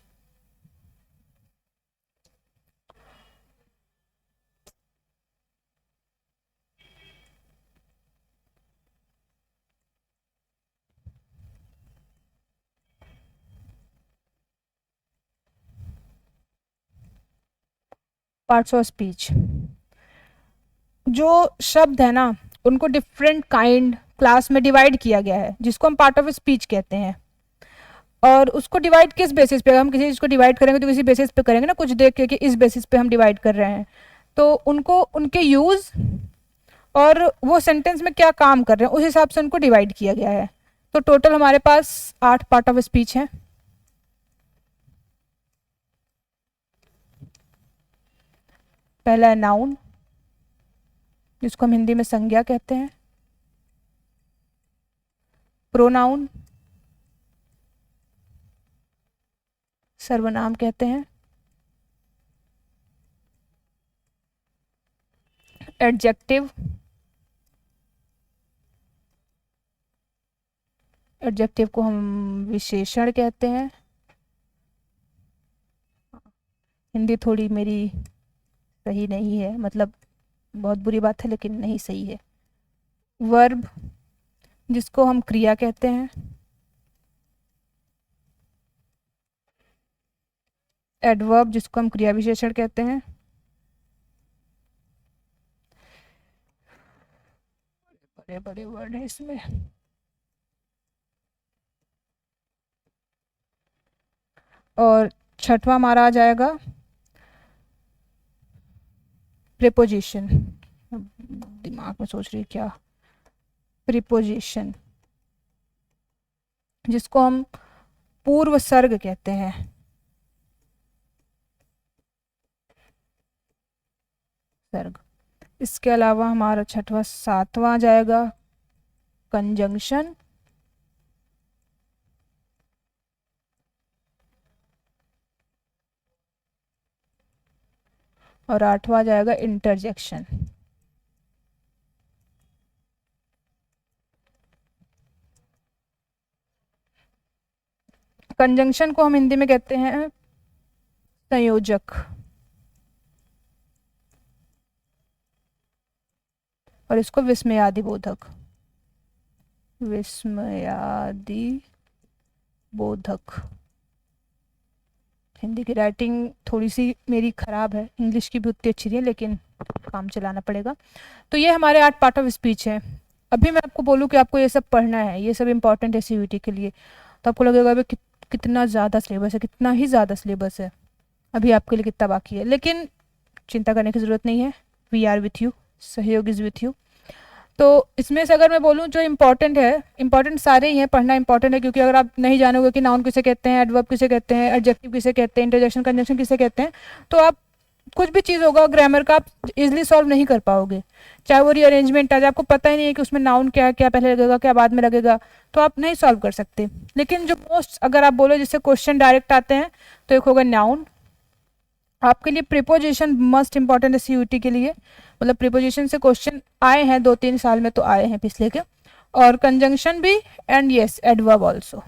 Parts of speech, जो शब्द है ना उनको डिफरेंट काइंड क्लास में डिवाइड किया गया है, जिसको हम पार्ट ऑफ स्पीच कहते हैं। और उसको डिवाइड किस बेसिस पे, हम किसी चीज़ को डिवाइड करेंगे तो किसी बेसिस पे करेंगे ना, कुछ देख के कि इस बेसिस पे हम डिवाइड कर रहे हैं, तो उनको उनके यूज़ और वो सेंटेंस में क्या काम कर रहे हैं उस हिसाब से उनको डिवाइड किया गया है। तो टोटल हमारे पास 8 पार्ट ऑफ स्पीच हैं। पहला है नाउन, जिसको हम हिंदी में संज्ञा कहते हैं। प्रोनाउन, सर्वनाम कहते हैं। एडजेक्टिव, एडजेक्टिव को हम विशेषण कहते हैं। हिंदी थोड़ी मेरी सही नहीं है, मतलब बहुत बुरी बात है लेकिन नहीं सही है। वर्ब, जिसको हम क्रिया कहते हैं। एडवर्ब, जिसको हम क्रिया विशेषण कहते हैं। बड़े बड़े वर्ड है इसमें। और छठवां हमारा आ जाएगा प्रेपोजिशन, दिमाग में सोच रही क्या, प्रीपोजिशन, जिसको हम पूर्व सर्ग कहते हैं। सर्ग। इसके अलावा हमारा छठवां सातवां जाएगा कंजंक्शन, और आठवां जाएगा इंटरजेक्शन। कंजंक्शन को हम हिंदी में कहते हैं संयोजक, और इसको विस्मयादि बोधक, विस्मयादि बोधक। हिंदी की राइटिंग थोड़ी सी मेरी ख़राब है, इंग्लिश की भी उतनी अच्छी नहीं है, लेकिन काम चलाना पड़ेगा। तो ये हमारे 8 पार्ट ऑफ स्पीच है। अभी मैं आपको बोलूँ कि आपको ये सब पढ़ना है, ये सब इंपॉर्टेंट है सीयूईटी के लिए, तो आपको लगेगा अभी कितना ज़्यादा सिलेबस है, कितना ही ज़्यादा सिलेबस है, अभी आपके लिए कितना बाकी है। लेकिन चिंता करने की ज़रूरत नहीं है, वी आर विथ यू, सहयोग इज़ विथ यू। तो इसमें से अगर मैं बोलूँ जो इम्पोर्टेंट है, इम्पोर्टेंट सारे ही हैं, पढ़ना इंपॉर्टेंट है, क्योंकि अगर आप नहीं जानोगे कि नाउन किसे कहते हैं, एडवर्ब किसे कहते हैं, एडजेक्टिव किसे कहते हैं, इंटरजेक्शन कंजंक्शन किसे कहते हैं, तो आप कुछ भी चीज़ होगा ग्रामर का आप इजिली सॉल्व नहीं कर पाओगे। चाहे वो रीअरेंजमेंट आज आपको पता ही नहीं है कि उसमें नाउन क्या है, क्या पहले लगेगा क्या बाद में लगेगा, तो आप नहीं सॉल्व कर सकते। लेकिन जो मोस्ट अगर आप बोलो जिससे क्वेश्चन डायरेक्ट आते हैं, तो एक होगा नाउन। आपके लिए प्रीपोजिशन मस्ट इंपॉर्टेंट है सीयूईटी के लिए, मतलब प्रीपोजिशन से क्वेश्चन आए हैं 2-3 साल में, तो आए हैं पिछले के, और कंजंक्शन भी, एंड यस एडवर्ब ऑल्सो।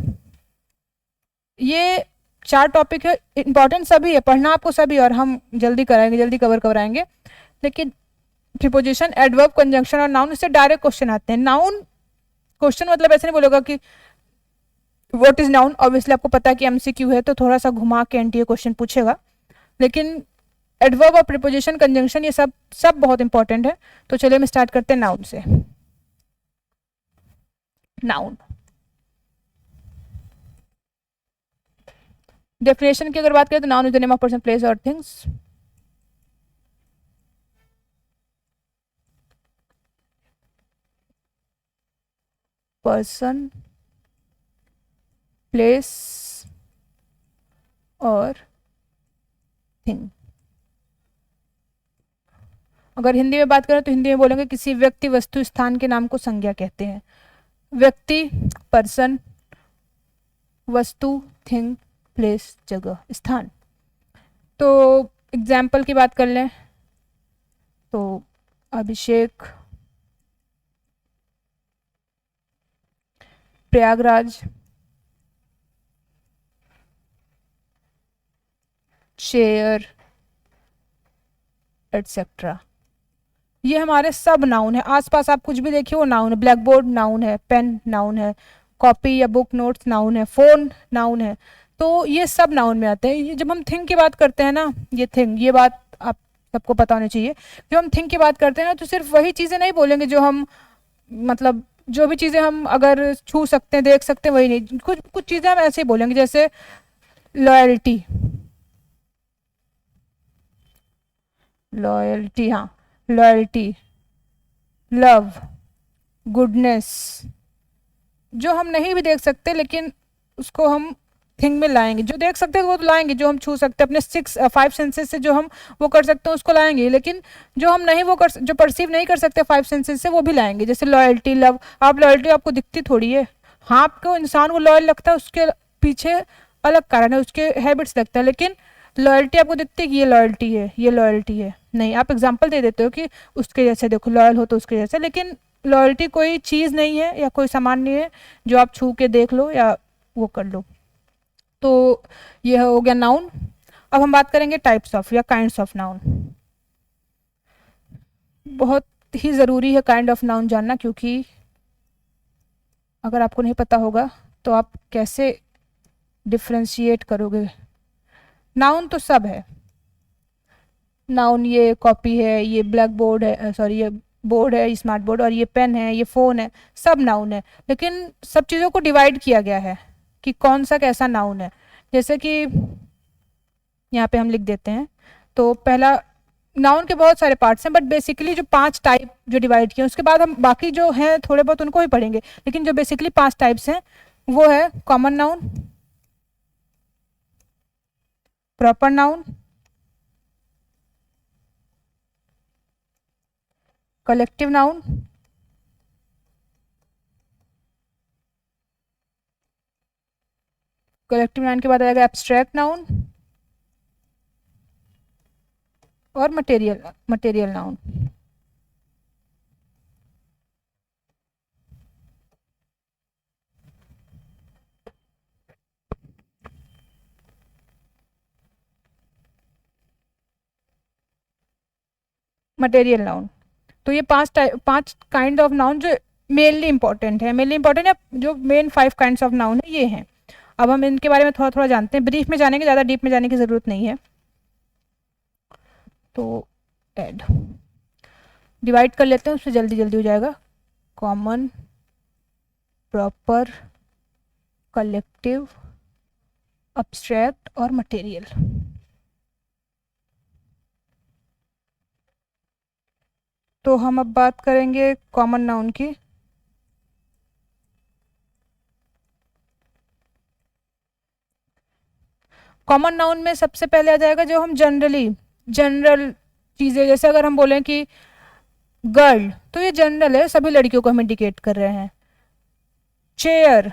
ये 4 टॉपिक है, इंपॉर्टेंट सभी है, पढ़ना आपको सभी, और हम जल्दी कराएंगे, जल्दी कवर कराएंगे। लेकिन प्रीपोजिशन, एडवर्ब, कंजंक्शन और नाउन, इससे डायरेक्ट क्वेश्चन आते हैं। नाउन क्वेश्चन मतलब ऐसे नहीं बोलेगा कि व्हाट इज नाउन, ऑब्वियसली आपको पता है कि एमसीक्यू है, तो थोड़ा सा घुमा के एनटीए क्वेश्चन पूछेगा। लेकिन एडवर्ब और प्रीपोजिशन, कंजंक्शन, ये सब बहुत इंपॉर्टेंट है। तो चलिए हम स्टार्ट करते हैं नाउन से। नाउन डेफिनेशन की अगर बात करें तो noun is the name of person, place और थिंग्स। पर्सन, प्लेस और थिंग। अगर हिंदी में बात करें तो हिंदी में बोलेंगे किसी व्यक्ति, वस्तु, स्थान के नाम को संज्ञा कहते हैं। व्यक्ति, पर्सन, वस्तु, थिंग, प्लेस, जगह, स्थान। तो एग्जाम्पल की बात कर लें तो अभिषेक, प्रयागराज, शेयर, एटसेट्रा, ये हमारे सब नाउन है। आसपास आप कुछ भी देखिए वो नाउन है। ब्लैक बोर्ड नाउन है, पेन नाउन है, कॉपी या बुक नोट्स नाउन है, फोन नाउन है। तो ये सब नाउन में आते हैं। ये जब हम थिंग की बात करते हैं ना, ये थिंग, ये बात आप सबको पता होनी चाहिए। जब हम थिंग की बात करते हैं ना, तो सिर्फ वही चीज़ें नहीं बोलेंगे जो हम, मतलब जो भी चीज़ें हम अगर छू सकते हैं, देख सकते हैं, वही नहीं, कुछ कुछ चीज़ें हम ऐसे ही बोलेंगे, जैसे लॉयल्टी, लॉयल्टी, हाँ लॉयल्टी, लव, गुडनेस, जो हम नहीं भी देख सकते लेकिन उसको हम थिंग में लाएंगे। जो देख सकते हैं वो तो लाएंगे, जो हम छू सकते हैं अपने 5 सेंसेस से, जो हम वो कर सकते हैं उसको लाएंगे। लेकिन जो हम नहीं वो कर, जो परसीव नहीं कर सकते 5 सेंसेस से, वो भी लाएंगे। जैसे लॉयल्टी, लव, आप लॉयल्टी आपको दिखती थोड़ी है, हाँ आपको इंसान को लॉयल लगता है, उसके पीछे अलग कारण है, उसके हैबिट्स लगता है। लेकिन लॉयल्टी आपको दिखती है कि ये लॉयल्टी है, ये लॉयल्टी है, नहीं, आप एग्जाम्पल दे देते हो कि उसके जैसे देखो, लॉयल हो तो उसके जैसे। लेकिन लॉयल्टी कोई चीज़ नहीं है या कोई सामान नहीं है जो आप छू के देख लो या वो कर लो। तो ये हो गया नाउन। अब हम बात करेंगे टाइप्स ऑफ या काइंड्स ऑफ नाउन। बहुत ही ज़रूरी है काइंड ऑफ नाउन जानना, क्योंकि अगर आपको नहीं पता होगा तो आप कैसे डिफ्रेंशिएट करोगे। नाउन तो सब है, नाउन ये कॉपी है, ये ब्लैक बोर्ड है, सॉरी ये बोर्ड है, स्मार्ट बोर्ड, और ये पेन है, ये फ़ोन है, सब नाउन है। लेकिन सब चीज़ों को डिवाइड किया गया है कि कौन सा कैसा नाउन है। जैसे कि यहाँ पे हम लिख देते हैं, तो पहला नाउन के बहुत सारे पार्ट्स हैं, बट बेसिकली जो 5 टाइप जो डिवाइड किए, उसके बाद हम बाकी जो हैं थोड़े बहुत उनको ही पढ़ेंगे, लेकिन जो बेसिकली 5 टाइप्स हैं वो है common noun, proper noun, collective noun, collective noun के बाद आएगा एब्स्ट्रैक्ट नाउन और मटेरियल नाउन। मटेरियल नाउन, तो ये 5 काइंड ऑफ नाउन जो मेनली इंपॉर्टेंट है, या जो मेन 5 काइंड्स ऑफ नाउन है ये हैं। अब हम इनके बारे में थोड़ा थोड़ा जानते हैं, ब्रीफ में जानेंगे, ज़्यादा डीप में जाने की ज़रूरत नहीं है। तो ऐड डिवाइड कर लेते हैं, उससे जल्दी जल्दी हो जाएगा। कॉमन, प्रॉपर, कलेक्टिव, अब्स्ट्रैक्ट और मटेरियल। तो हम अब बात करेंगे कॉमन नाउन की। कॉमन नाउन में सबसे पहले आ जाएगा जो हम जनरल चीज़ें, जैसे अगर हम बोलें कि गर्ल, तो ये जनरल है, सभी लड़कियों को हम इंडिकेट कर रहे हैं। चेयर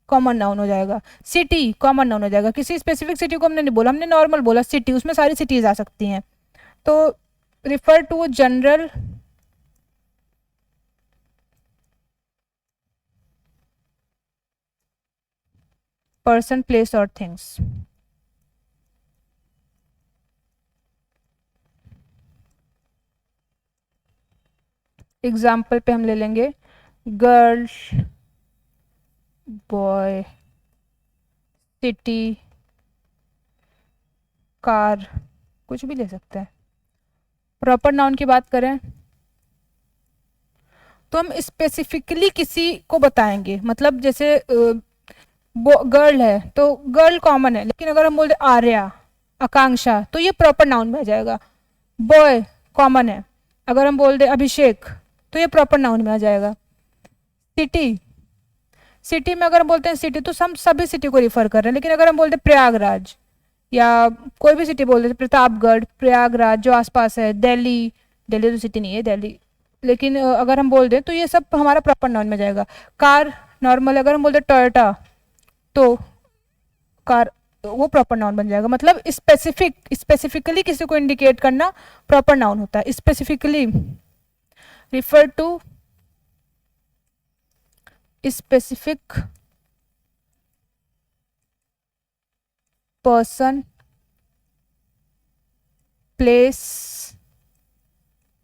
कॉमन नाउन हो जाएगा। सिटी कॉमन नाउन हो जाएगा, किसी स्पेसिफिक सिटी को हमने नहीं बोला, हमने नॉर्मल बोला सिटी, उसमें सारी सिटीज आ सकती हैं। तो refer to general person, place और थिंग्स। एग्जाम्पल पे हम ले लेंगे गर्ल, बॉय, सिटी, कार, कुछ भी ले सकते हैं। प्रॉपर नाउन की बात करें तो हम स्पेसिफिकली किसी को बताएंगे, मतलब जैसे गर्ल है तो गर्ल कॉमन है, लेकिन अगर हम बोलते आर्या, आकांक्षा, तो ये प्रॉपर नाउन में आ जाएगा। बॉय कॉमन है, अगर हम बोल दे अभिषेक, तो ये प्रॉपर नाउन में आ जाएगा। सिटी में अगर हम बोलते हैं सिटी, तो हम सभी सिटी को रिफर कर रहे हैं, लेकिन अगर हम बोलते हैं प्रयागराज या कोई भी सिटी बोल देते, प्रतापगढ़, प्रयागराज जो आसपास है, दिल्ली, दिल्ली तो सिटी नहीं है दिल्ली, लेकिन अगर हम बोल दें तो ये सब हमारा प्रॉपर नाउन में जाएगा। कार नॉर्मल, अगर हम बोलते टोयोटा, तो कार वो प्रॉपर नाउन बन जाएगा। मतलब स्पेसिफिकली किसी को इंडिकेट करना प्रॉपर नाउन होता है। Specifically refer to specific person, place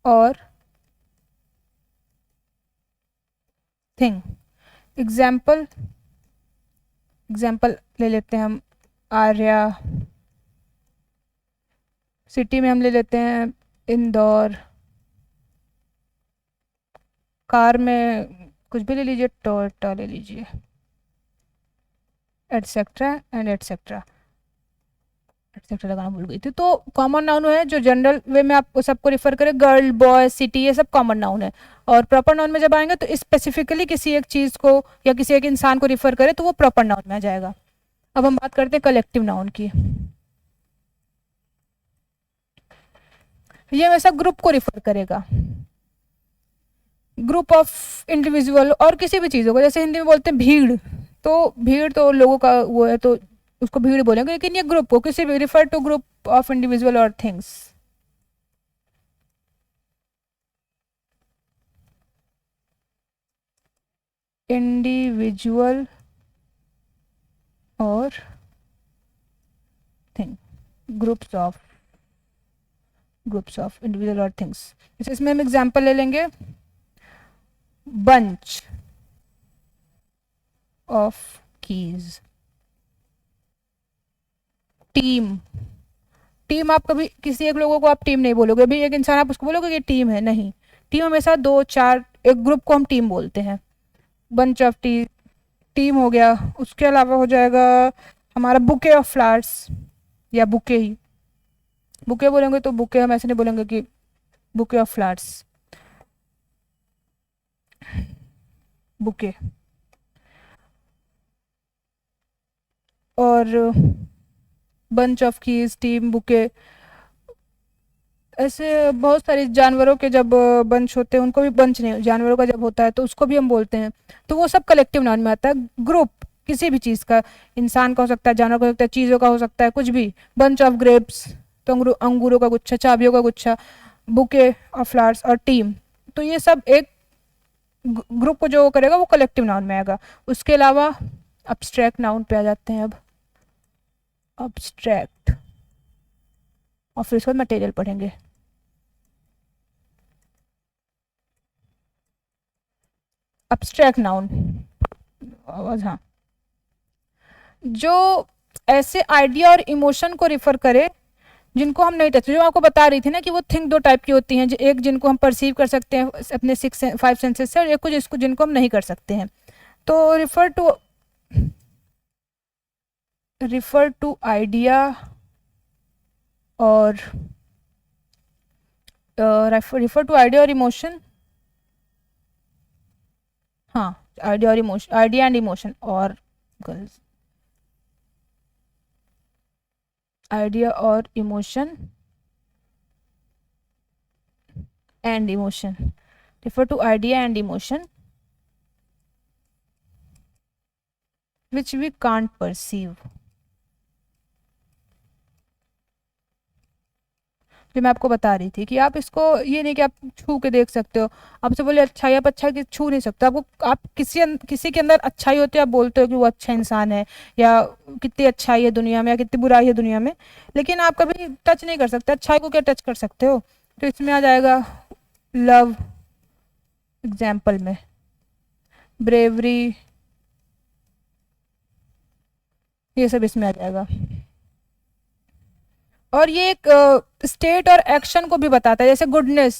और थिंग। एग्जाम्पल ले लेते हैं हम आर्या, सिटी में हम ले लेते हैं इंदौर, कार में कुछ भी ले लीजिए, टोयोटा ले लीजिए, एटसेट्रा एंड एटसेट्रा। एटसेट्रा लगाना भूल गई थी। तो कॉमन नाउन है जो जनरल वे में आप सबको रिफर करें, गर्ल, बॉय, सिटी, ये सब कॉमन नाउन है। और प्रॉपर नाउन में जब आएंगे तो स्पेसिफिकली किसी एक चीज को या किसी एक इंसान को रिफर करें तो वो प्रॉपर नाउन में आ जाएगा। अब हम बात करते हैं कलेक्टिव नाउन की। ये हमेशा ग्रुप को रिफर करेगा, ग्रुप ऑफ इंडिविजुअल और किसी भी चीज़ों को। जैसे हिंदी में बोलते हैं भीड़, तो भीड़ तो लोगों का वो है, तो उसको भीड़ बोलेंगे, लेकिन ये ग्रुप को किसी भी refer to group of individual और थिंग्स। इंडिविजुअल और थिंग, ग्रुप्स ऑफ इंडिविजुअल और थिंग्स। जैसे इसमें हम एग्जांपल ले लेंगे, बंच ऑफ कीज, टीम आप कभी किसी एक लोगों को आप टीम नहीं बोलोगे, अभी एक इंसान आप उसको बोलोगे कि टीम है, नहीं। टीम हमेशा 2-4, एक ग्रुप को हम टीम बोलते हैं। बंच ऑफ टीम हो गया। उसके अलावा हो जाएगा हमारा बुके ऑफ फ्लावर्स या बुके ही, बुके बोलेंगे तो बुके हम ऐसे नहीं बोलेंगे कि बुके ऑफ फ्लावर्स, बुके। और bunch of keys, team, bouquet, ऐसे बहुत सारे जानवरों के जब बंच होते हैं उनको भी बंच नहीं, जानवरों का जब होता है तो उसको भी हम बोलते हैं। तो वो सब कलेक्टिव नाउन में आता है। ग्रुप किसी भी चीज़ का, इंसान का हो सकता है, जानवर का हो सकता है, चीज़ों का हो सकता है, कुछ भी। बंच ऑफ ग्रेप्स तो अंगूरों का गुच्छा, चाबियों का गुच्छा। बुके ऑफ फ्लावर्स और टीम, तो ये सब एक ग्रुप को जो करेगा वो कलेक्टिव नाउन में आएगा। उसके अलावा अब्स्ट्रैक्ट नाउन पे आ जाते हैं अब। अब्स्ट्रैक्ट, और फिर उसके बाद मटेरियल पढ़ेंगे। अब्स्ट्रैक्ट नाउन, आवाज, हाँ, जो ऐसे आइडिया और इमोशन को रिफर करे जिनको हम नहीं टच, जो आपको बता रही थी ना कि वो थिंक दो टाइप की होती हैं, एक जिनको हम परसीव कर सकते हैं अपने 5 सेंसेस से, और एक को जिसको जिनको हम नहीं कर सकते हैं। तो रिफर टू आइडिया और रिफर टू आइडिया और इमोशन, हाँ, आइडिया और इमोशन, आइडिया एंड इमोशन, और गर्ल्स, आइडिया और emotion and emotion, refer to idea and emotion which we can't perceive। जो मैं आपको बता रही थी कि आप इसको, ये नहीं कि आप छू के देख सकते हो, आपसे बोले अच्छाई, आप अच्छाई की छू नहीं सकते। आपको, आप किसी के अंदर अच्छाई होती है, आप बोलते हो कि वो अच्छा इंसान है, या कितनी अच्छाई है दुनिया में, या कितनी बुराई है दुनिया में, लेकिन आप कभी टच नहीं कर सकते। अच्छाई को क्या टच कर सकते हो? तो इसमें आ जाएगा लव, एग्जाम्पल में ब्रेवरी, ये सब इसमें आ जाएगा। और ये एक स्टेट और एक्शन को भी बताता है, जैसे गुडनेस,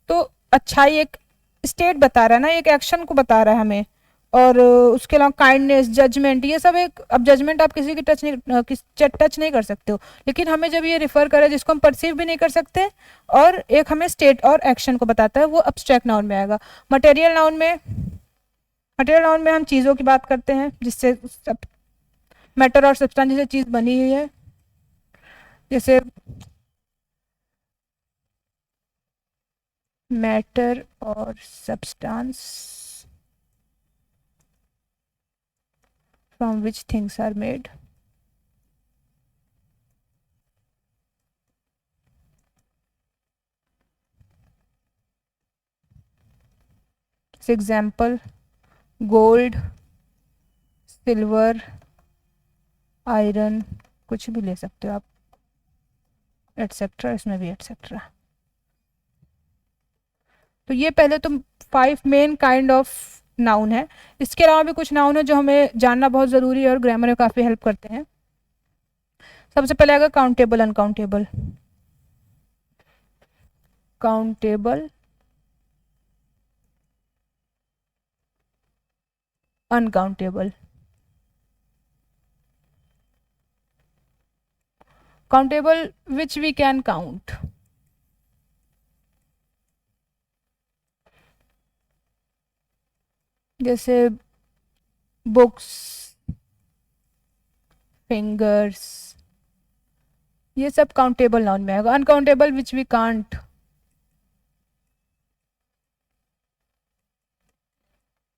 तो अच्छाई एक स्टेट बता रहा है ना, एक एक्शन को बता रहा है हमें। और उसके अलावा काइंडनेस, जजमेंट, ये सब एक, अब जजमेंट आप किसी की टच नहीं कर सकते हो, लेकिन हमें जब ये रिफर करे जिसको हम परसीव भी नहीं कर सकते, और एक हमें स्टेट और एक्शन को बताता है, वो अब्स्ट्रैक्ट नाउन में आएगा। मटेरियल नाउन में हम चीज़ों की बात करते हैं, जिससे मैटर और सब्सटेंस जैसे चीज़ बनी हुई है, जैसे मैटर और substance from which things are made. Example gold, silver, iron, कुछ भी ले सकते हो आप, एटसेट्रा, इसमें भी एटसेट्रा। तो ये पहले तो 5 मेन काइंड ऑफ नाउन है। इसके अलावा भी कुछ नाउन है जो हमें जानना बहुत ज़रूरी है और ग्रामर में काफ़ी हेल्प करते हैं। सबसे पहले आएगा countable, uncountable. Countable, uncountable. Countable which we can count, जैसे बुक्स, फिंगर्स, ये सब काउंटेबल नाउन में आएगा। अनकाउंटेबल विच वी कांट,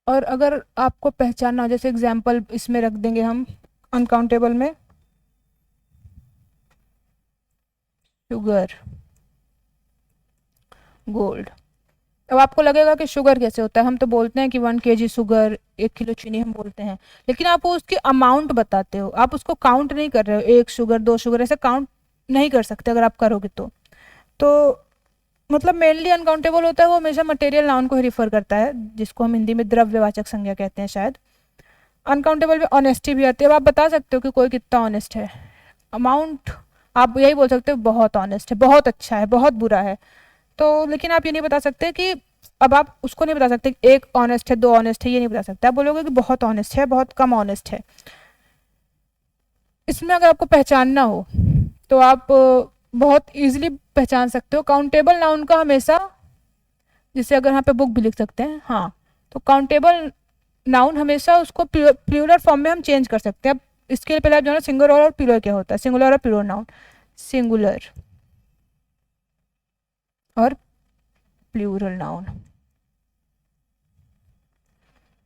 और अगर आपको पहचानना हो, जैसे एग्जाम्पल इसमें रख देंगे हम अनकाउंटेबल में, शुगर, गोल्ड। अब आपको लगेगा कि शुगर कैसे होता है, हम तो बोलते हैं कि 1 kg शुगर, 1 किलो चीनी हम बोलते हैं, लेकिन आप वो उसकी अमाउंट बताते हो, आप उसको काउंट नहीं कर रहे हो, 1 शुगर 2 शुगर ऐसे काउंट नहीं कर सकते। अगर आप करोगे तो मतलब मेनली अनकाउंटेबल होता है वो हमेशा मटेरियल नाउन को ही रिफर करता है, जिसको हम हिंदी में द्रव्यवाचक संज्ञा कहते हैं शायद। अनकाउंटेबल में ऑनेस्टी भी आती है। अब आप बता सकते हो कि कोई कितना ऑनेस्ट है, अमाउंट आप यही बोल सकते हो, बहुत ऑनेस्ट है, बहुत अच्छा है, बहुत बुरा है। तो लेकिन आप ये नहीं बता सकते कि, अब आप उसको नहीं बता सकते कि 1 ऑनेस्ट है, 2 ऑनेस्ट है, ये नहीं बता सकते। आप बोलोगे कि बहुत ऑनेस्ट है, बहुत कम ऑनेस्ट है। इसमें अगर आपको पहचानना हो तो आप बहुत इजीली पहचान सकते हो। काउंटेबल नाउन का हमेशा, जैसे अगर यहाँ पे बुक भी लिख सकते हैं, हाँ, तो काउंटेबल नाउन हमेशा उसको प्लूरल फॉर्म में हम चेंज कर सकते हैं। अब इसके लिए पहले आप जानो सिंगुलर और प्लूरल क्या होता है। सिंगुलर और प्लूरल नाउन, सिंगुलर और प्लूरल नाउन।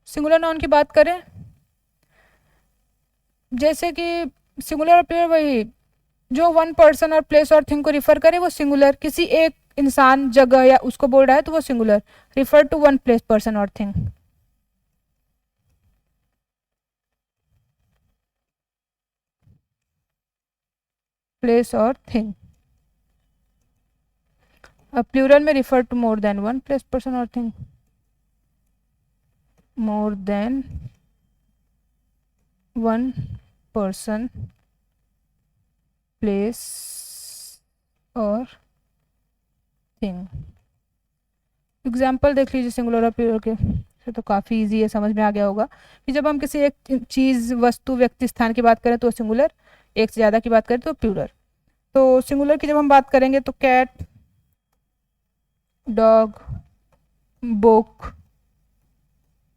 सिंगुलर नाउन की बात करें, जैसे कि सिंगुलर और प्लूरल वही जो वन पर्सन और प्लेस और थिंग को रिफर करे वो सिंगुलर, किसी एक इंसान जगह या उसको बोल रहा है तो वो singular, refer to one place person और थिंग। प्लेस और थिंग। अब प्लूरल में refer to more than one place person और thing, more than one person place और थिंग। एग्जाम्पल देख लीजिए सिंगुलर और प्लूरल के, तो काफ़ी इजी है, समझ में आ गया होगा कि जब हम किसी एक चीज़, वस्तु, व्यक्ति, स्थान की बात करें तो सिंगुलर, एक से ज़्यादा की बात करें तो प्लूरल। तो सिंगुलर की जब हम बात करेंगे तो कैट, डॉग, बुक,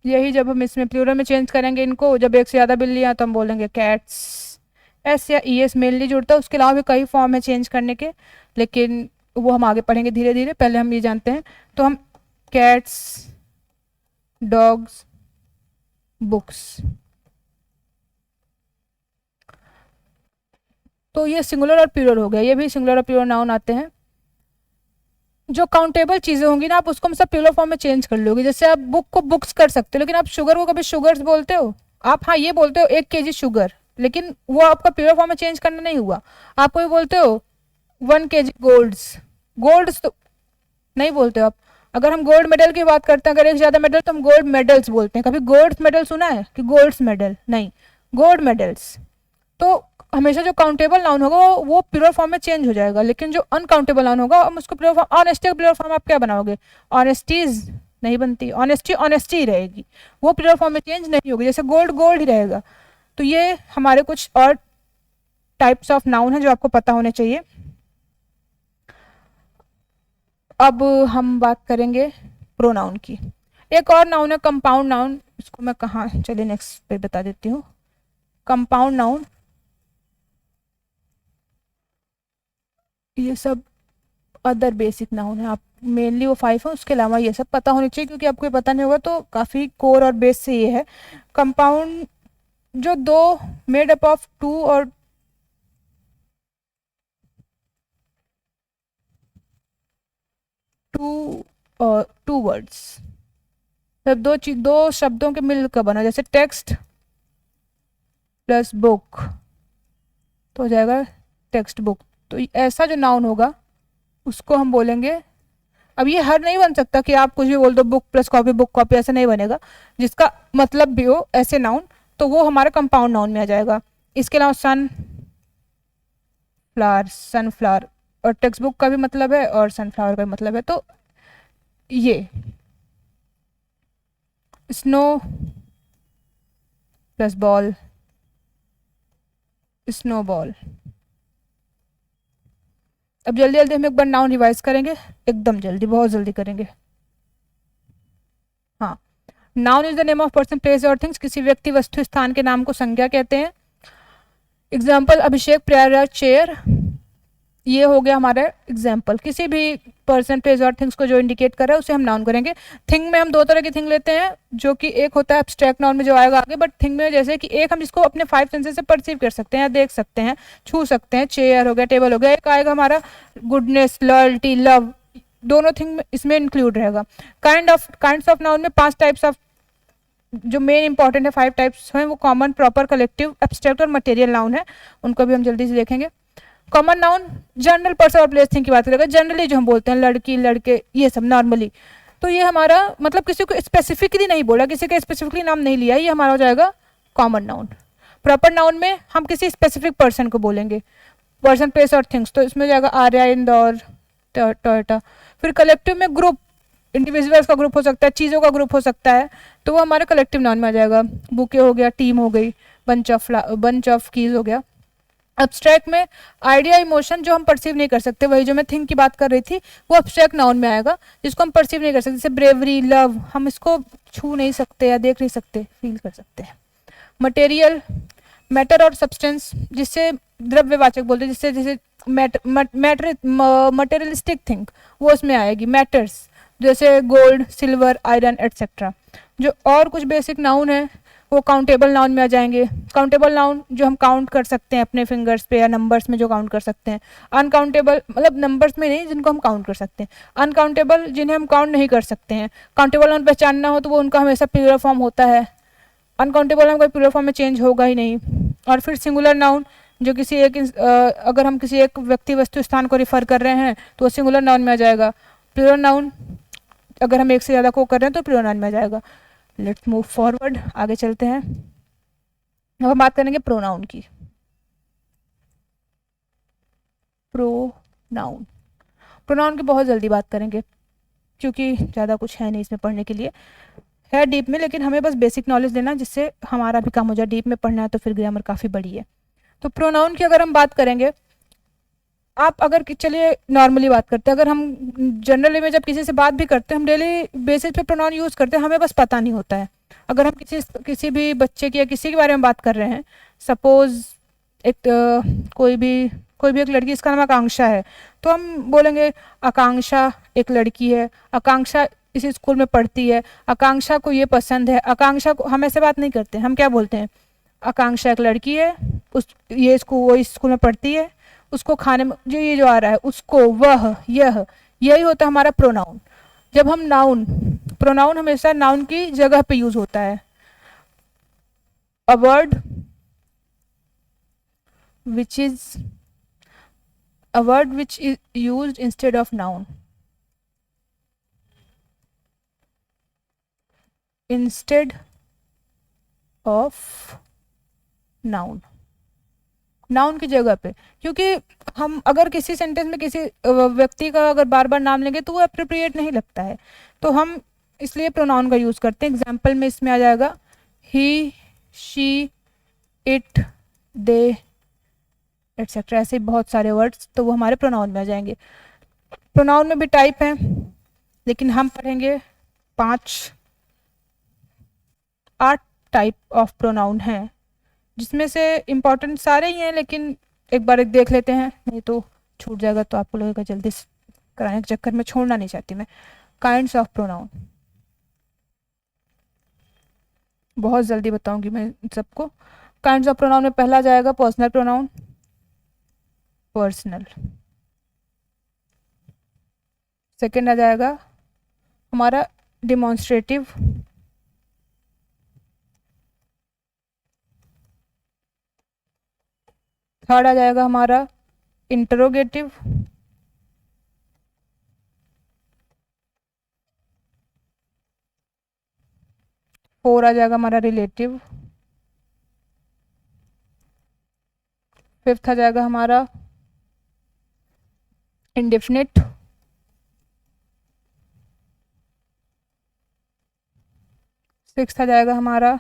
यही जब हम इसमें प्लूरल में चेंज करेंगे इनको, जब एक से ज़्यादा बिल्लियाँ तो हम बोलेंगे कैट्स। एस या ई एस मेनली जुड़ता है, उसके अलावा भी कई फॉर्म है चेंज करने के, लेकिन वो हम आगे पढ़ेंगे धीरे धीरे, पहले हम ये जानते हैं। तो हम कैट्स, डॉग्स, बुक्स, तो ये सिंगुलर और प्लूरल हो गया, ये भी सिंगुलर और प्लूरल नाउन आते हैं। जो काउंटेबल चीज़ें होंगी ना, आप उसको हमेशा प्लूरल फॉर्म में चेंज कर लोगे। जैसे आप बुक को बुक्स कर सकते हो, लेकिन आप शुगर को कभी शुगर्स बोलते हो? आप हाँ ये बोलते हो 1 kg शुगर, लेकिन वो आपका प्लूरल फॉर्म में चेंज करना नहीं हुआ। आप कोई बोलते हो 1 kg गोल्ड्स, गोल्ड्स तो नहीं बोलते हो आप। अगर हम गोल्ड मेडल की बात करते हैं, अगर एक ज़्यादा मेडल, तो हम गोल्ड मेडल्स बोलते हैं। कभी गोल्ड मेडल सुना है कि गोल्ड्स मेडल? नहीं, गोल्ड मेडल्स। तो हमेशा जो काउंटेबल नाउन होगा वो प्लूरल फॉर्म में चेंज हो जाएगा, लेकिन जो अनकाउंटेबल नाउन होगा हम उसको प्लूरल फॉर्म, ऑनेस्टी का प्लूरल फॉर्म आप क्या बनाओगे? ऑनेस्टीज नहीं बनती, ऑनेस्टी ऑनेस्टी ही रहेगी, वो प्लूरल फॉर्म में चेंज नहीं होगी। जैसे गोल्ड गोल्ड ही रहेगा। तो ये हमारे कुछ और टाइप्स ऑफ नाउन है जो आपको पता होने चाहिए। अब हम बात करेंगे प्रोनाउन की। एक और नाउन है कंपाउंड नाउन, इसको मैं कहाँ, चलिए नेक्स्ट पे बता देती हूँ। कंपाउंड नाउन, ये सब अदर बेसिक नाउन है, आप मेनली वो 5 है, उसके अलावा ये सब पता होनी चाहिए, क्योंकि आपको ये पता नहीं होगा तो काफ़ी कोर और बेस से ये है। कंपाउंड जो दो, मेड अप ऑफ 2 और टू वर्ड्स, जब दो शब्दों के मिलकर बना, जैसे टेक्स्ट प्लस बुक तो हो जाएगा टेक्स्ट बुक। तो ऐसा जो नाउन होगा उसको हम बोलेंगे, अब ये हर नहीं बन सकता कि आप कुछ भी बोल दो book plus copy, book copy, ऐसा नहीं बनेगा। जिसका मतलब भी हो ऐसे नाउन, तो वो हमारा कंपाउंड नाउन में आ जाएगा। इसके अलावा सन फ्लावर, सनफ्लावर, और टेक्स्ट बुक का भी मतलब है और सनफ्लावर का भी मतलब है। तो ये स्नो प्लस बॉल, स्नोबॉल। अब जल्दी जल्दी हम एक बार नाउन रिवाइज करेंगे, एकदम जल्दी, बहुत जल्दी करेंगे। हाँ, noun is the name of person place और थिंग्स, किसी व्यक्ति, वस्तु, स्थान के नाम को संज्ञा कहते हैं। एग्जाम्पल अभिषेक प्रयागराज चेयर, ये हो गया हमारा एग्जाम्पल। किसी भी पर्सन प्लेस और थिंग्स को जो इंडिकेट कर रहा है उसे हम नाउन करेंगे। थिंग में हम दो तरह की थिंग लेते हैं, जो कि एक होता है एब्स्ट्रैक्ट नाउन में जो आएगा आगे, बट थिंग में जैसे कि एक हम जिसको अपने 5 सेंसेस से परसीव कर सकते हैं, देख सकते हैं, छू सकते हैं, चेयर हो गया, टेबल हो गया। एक आएगा हमारा गुडनेस, लॉयल्टी, लव, दोनों थिंग इसमें इंक्लूड रहेगा। काइंड्स ऑफ नाउन में 5 टाइप्स ऑफ जो मेन इंपॉर्टेंट है, 5 टाइप्स हैं, वो कॉमन, प्रॉपर, कलेक्टिव, एब्स्ट्रैक्ट और मटेरियल नाउन है। उनको भी हम जल्दी से देखेंगे। कॉमन नाउन जनरल पर्सन और प्लेस थिंग की बात करेगा, जनरली जो हम बोलते हैं लड़की, लड़के, ये सब नॉर्मली। तो ये हमारा मतलब किसी को स्पेसिफिकली नहीं बोला, किसी का स्पेसिफिकली नाम नहीं लिया, ये हमारा हो जाएगा कॉमन नाउन। प्रॉपर नाउन में हम किसी स्पेसिफिक पर्सन को बोलेंगे, पर्सन, प्लेस और थिंग्स, तो इसमें हो जाएगा आर्या, इंदौर, टोयोटा। फिर कलेक्टिव में ग्रुप, इंडिविजुअल्स का ग्रुप हो सकता है, चीज़ों का ग्रुप हो सकता है, तो वो हमारे कलेक्टिव नाउन में आ जाएगा। बुके हो गया, टीम हो गई, बंच ऑफ कीज हो गया। एब्स्ट्रैक्ट में आइडिया इमोशन जो हम परसीव नहीं कर सकते, वही जो मैं थिंक की बात कर रही थी, वो एब्स्ट्रैक्ट नाउन में आएगा, जिसको हम परसीव नहीं कर सकते, जैसे ब्रेवरी, लव, हम इसको छू नहीं सकते या देख नहीं सकते, फील कर सकते हैं। मटेरियल, मैटर और सब्सटेंस, जिससे द्रव्यवाचक बोलते हैं, जिससे जैसे मैटर, मटेरियलिस्टिक थिंग, वो उसमें आएगी। मैटर्स जैसे गोल्ड, सिल्वर, आयरन एटसेट्रा। जो और कुछ बेसिक नाउन है वो काउंटेबल नाउन में आ जाएंगे। काउंटेबल नाउन जो हम काउंट कर सकते हैं अपने फिंगर्स पे या नंबर्स में जो काउंट कर सकते हैं। अनकाउंटेबल मतलब नंबर्स में नहीं, जिनको हम काउंट कर सकते हैं। अनकाउंटेबल जिन्हें हम काउंट नहीं कर सकते हैं। काउंटेबल नाउन पहचानना हो तो वो उनका हमेशा प्लूरल फॉर्म होता है, अनकाउंटेबल नाउन कोई प्लूरल फॉर्म में चेंज होगा ही नहीं। और फिर सिंगुलर नाउन जो किसी एक अगर हम किसी एक व्यक्ति, वस्तु, स्थान को रिफर कर रहे हैं तो वो सिंगुलर नाउन में आ जाएगा। प्लूरल नाउन अगर हम एक से ज़्यादा को कर रहे हैं तो प्लूरल नाउन में आ जाएगा। लेट्स मूव फॉरवर्ड, आगे चलते हैं। अब हम बात करेंगे प्रोनाउन की। प्रोनाउन, प्रोनाउन की बहुत जल्दी बात करेंगे क्योंकि ज़्यादा कुछ है नहीं इसमें पढ़ने के लिए, है डीप में, लेकिन हमें बस बेसिक नॉलेज देना जिससे हमारा भी काम हो जाए। डीप में पढ़ना है तो फिर ग्रामर काफ़ी बड़ी है। तो प्रोनाउन की अगर हम बात करेंगे, आप अगर चलिए नॉर्मली बात करते हैं, अगर हम जनरली में जब किसी से बात भी करते हैं, हम डेली बेसिस पे प्रोनाउन यूज़ करते हैं, हमें बस पता नहीं होता है। अगर हम किसी भी बच्चे की या किसी के बारे में बात कर रहे हैं, सपोज एक कोई भी एक लड़की, इसका नाम आकांक्षा है, तो हम बोलेंगे आकांक्षा एक लड़की है, आकांक्षा इसी स्कूल में पढ़ती है, आकांक्षा को ये पसंद है। आकांक्षा को हम ऐसे बात नहीं करते, हम क्या बोलते हैं, आकांक्षा एक लड़की है, वो इस स्कूल में पढ़ती है, उसको खाने में जो ये जो आ रहा है, उसको, वह, यह, यही होता है हमारा प्रोनाउन। जब हम नाउन, प्रोनाउन हमेशा नाउन की जगह पे यूज होता है। A word which is used instead of noun, instead of noun, noun की जगह पे। क्योंकि हम अगर किसी सेंटेंस में किसी व्यक्ति का अगर बार बार नाम लेंगे तो वो अप्रोप्रिएट नहीं लगता है, तो हम इसलिए प्रोनाउन का यूज़ करते हैं। एग्जाम्पल में इसमें आ जाएगा ही, शी, इट, दे एटसेट्रा, ऐसे बहुत सारे वर्ड्स, तो वो हमारे प्रोनाउन में आ जाएंगे। प्रोनाउन में भी टाइप हैं, लेकिन हम पढ़ेंगे 8 टाइप ऑफ प्रोनाउन हैं, जिसमें से इम्पॉर्टेंट सारे ही हैं, लेकिन एक बार एक देख लेते हैं, नहीं तो छूट जाएगा, तो आपको लगेगा जल्दी कराने के चक्कर में छोड़ना नहीं चाहती मैं। काइंड्स ऑफ प्रोनाउन बहुत जल्दी बताऊंगी मैं सबको। काइंड्स ऑफ प्रोनाउन में पहला जाएगा पर्सनल प्रोनाउन, पर्सनल। सेकंड आ जाएगा हमारा डिमॉन्स्ट्रेटिव, थर्ड आ जाएगा हमारा इंटरोगेटिव, फोर आ जाएगा हमारा रिलेटिव, फिफ्थ आ जाएगा हमारा इंडेफिनिट, सिक्स्थ आ जाएगा हमारा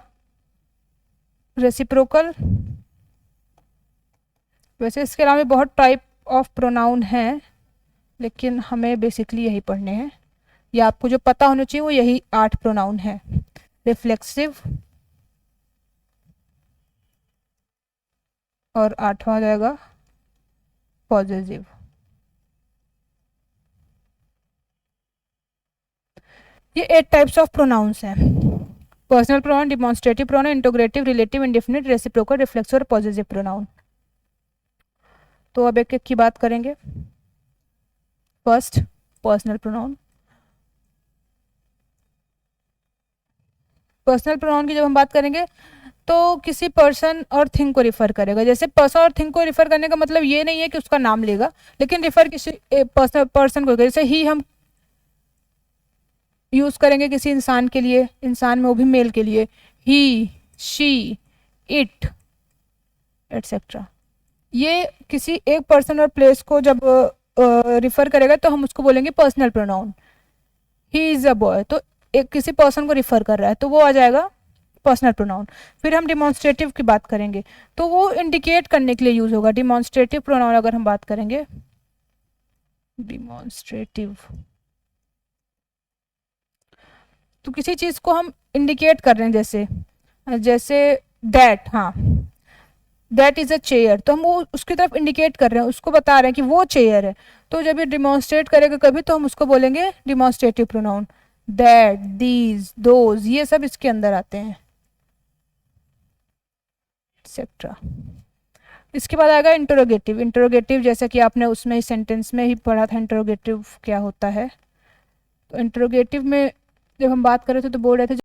रेसिप्रोकल। वैसे इसके अलावा बहुत टाइप ऑफ प्रोनाउन हैं, लेकिन हमें बेसिकली यही पढ़ने हैं, या आपको जो पता होना चाहिए वो यही 8 प्रोनाउन हैं। रिफ्लेक्सिव, और 8वां आ जाएगा पॉजिटिव। ये 8 टाइप्स ऑफ प्रोनाउंस हैं। Personal pronoun, demonstrative pronoun, interrogative, relative, indefinite, reciprocal, reflexive और पॉजिटिव प्रोनाउन। तो अब एक एक की बात करेंगे। First, personal pronoun. Personal pronoun की जब हम बात करेंगे तो किसी पर्सन और थिंग को रिफर करेगा। जैसे पर्सन और थिंग को रिफर करने का मतलब ये नहीं है कि उसका नाम लेगा, लेकिन रिफर किसी पर्सन को, जैसे ही हम यूज करेंगे किसी इंसान के लिए, इंसान में वो भी मेल के लिए, ही, शी, इट एटसेट्रा। ये किसी एक पर्सन और प्लेस को जब रिफर करेगा तो हम उसको बोलेंगे personal pronoun. He is a boy, तो एक किसी पर्सन को रिफर कर रहा है तो वो आ जाएगा पर्सनल प्रोनाउन। फिर हम डिमॉन्स्ट्रेटिव की बात करेंगे तो वो इंडिकेट करने के लिए यूज होगा। डिमॉन्स्ट्रेटिव प्रोनाउन अगर हम बात करेंगे, डिमॉन्स्ट्रेटिव, तो किसी चीज को हम इंडिकेट कर रहे हैं, जैसे जैसे दैट, हाँ दैट इज अ चेयर, तो हम वो उसकी तरफ इंडिकेट कर रहे हैं, उसको बता रहे हैं कि वो चेयर है। तो जब ये डिमॉन्स्ट्रेट करेगा कभी तो हम उसको बोलेंगे demonstrative pronoun. That, these, those, ये सब इसके अंदर आते हैं, एक्सेट्रा। इसके बाद आएगा इंटरोगेटिव। इंटरोगेटिव जैसा कि आपने उसमें ही सेंटेंस में ही पढ़ा था इंटरोगेटिव क्या होता है। तो इंटरोगेटिव में जब हम बात कर रहे थे तो बोल रहे थे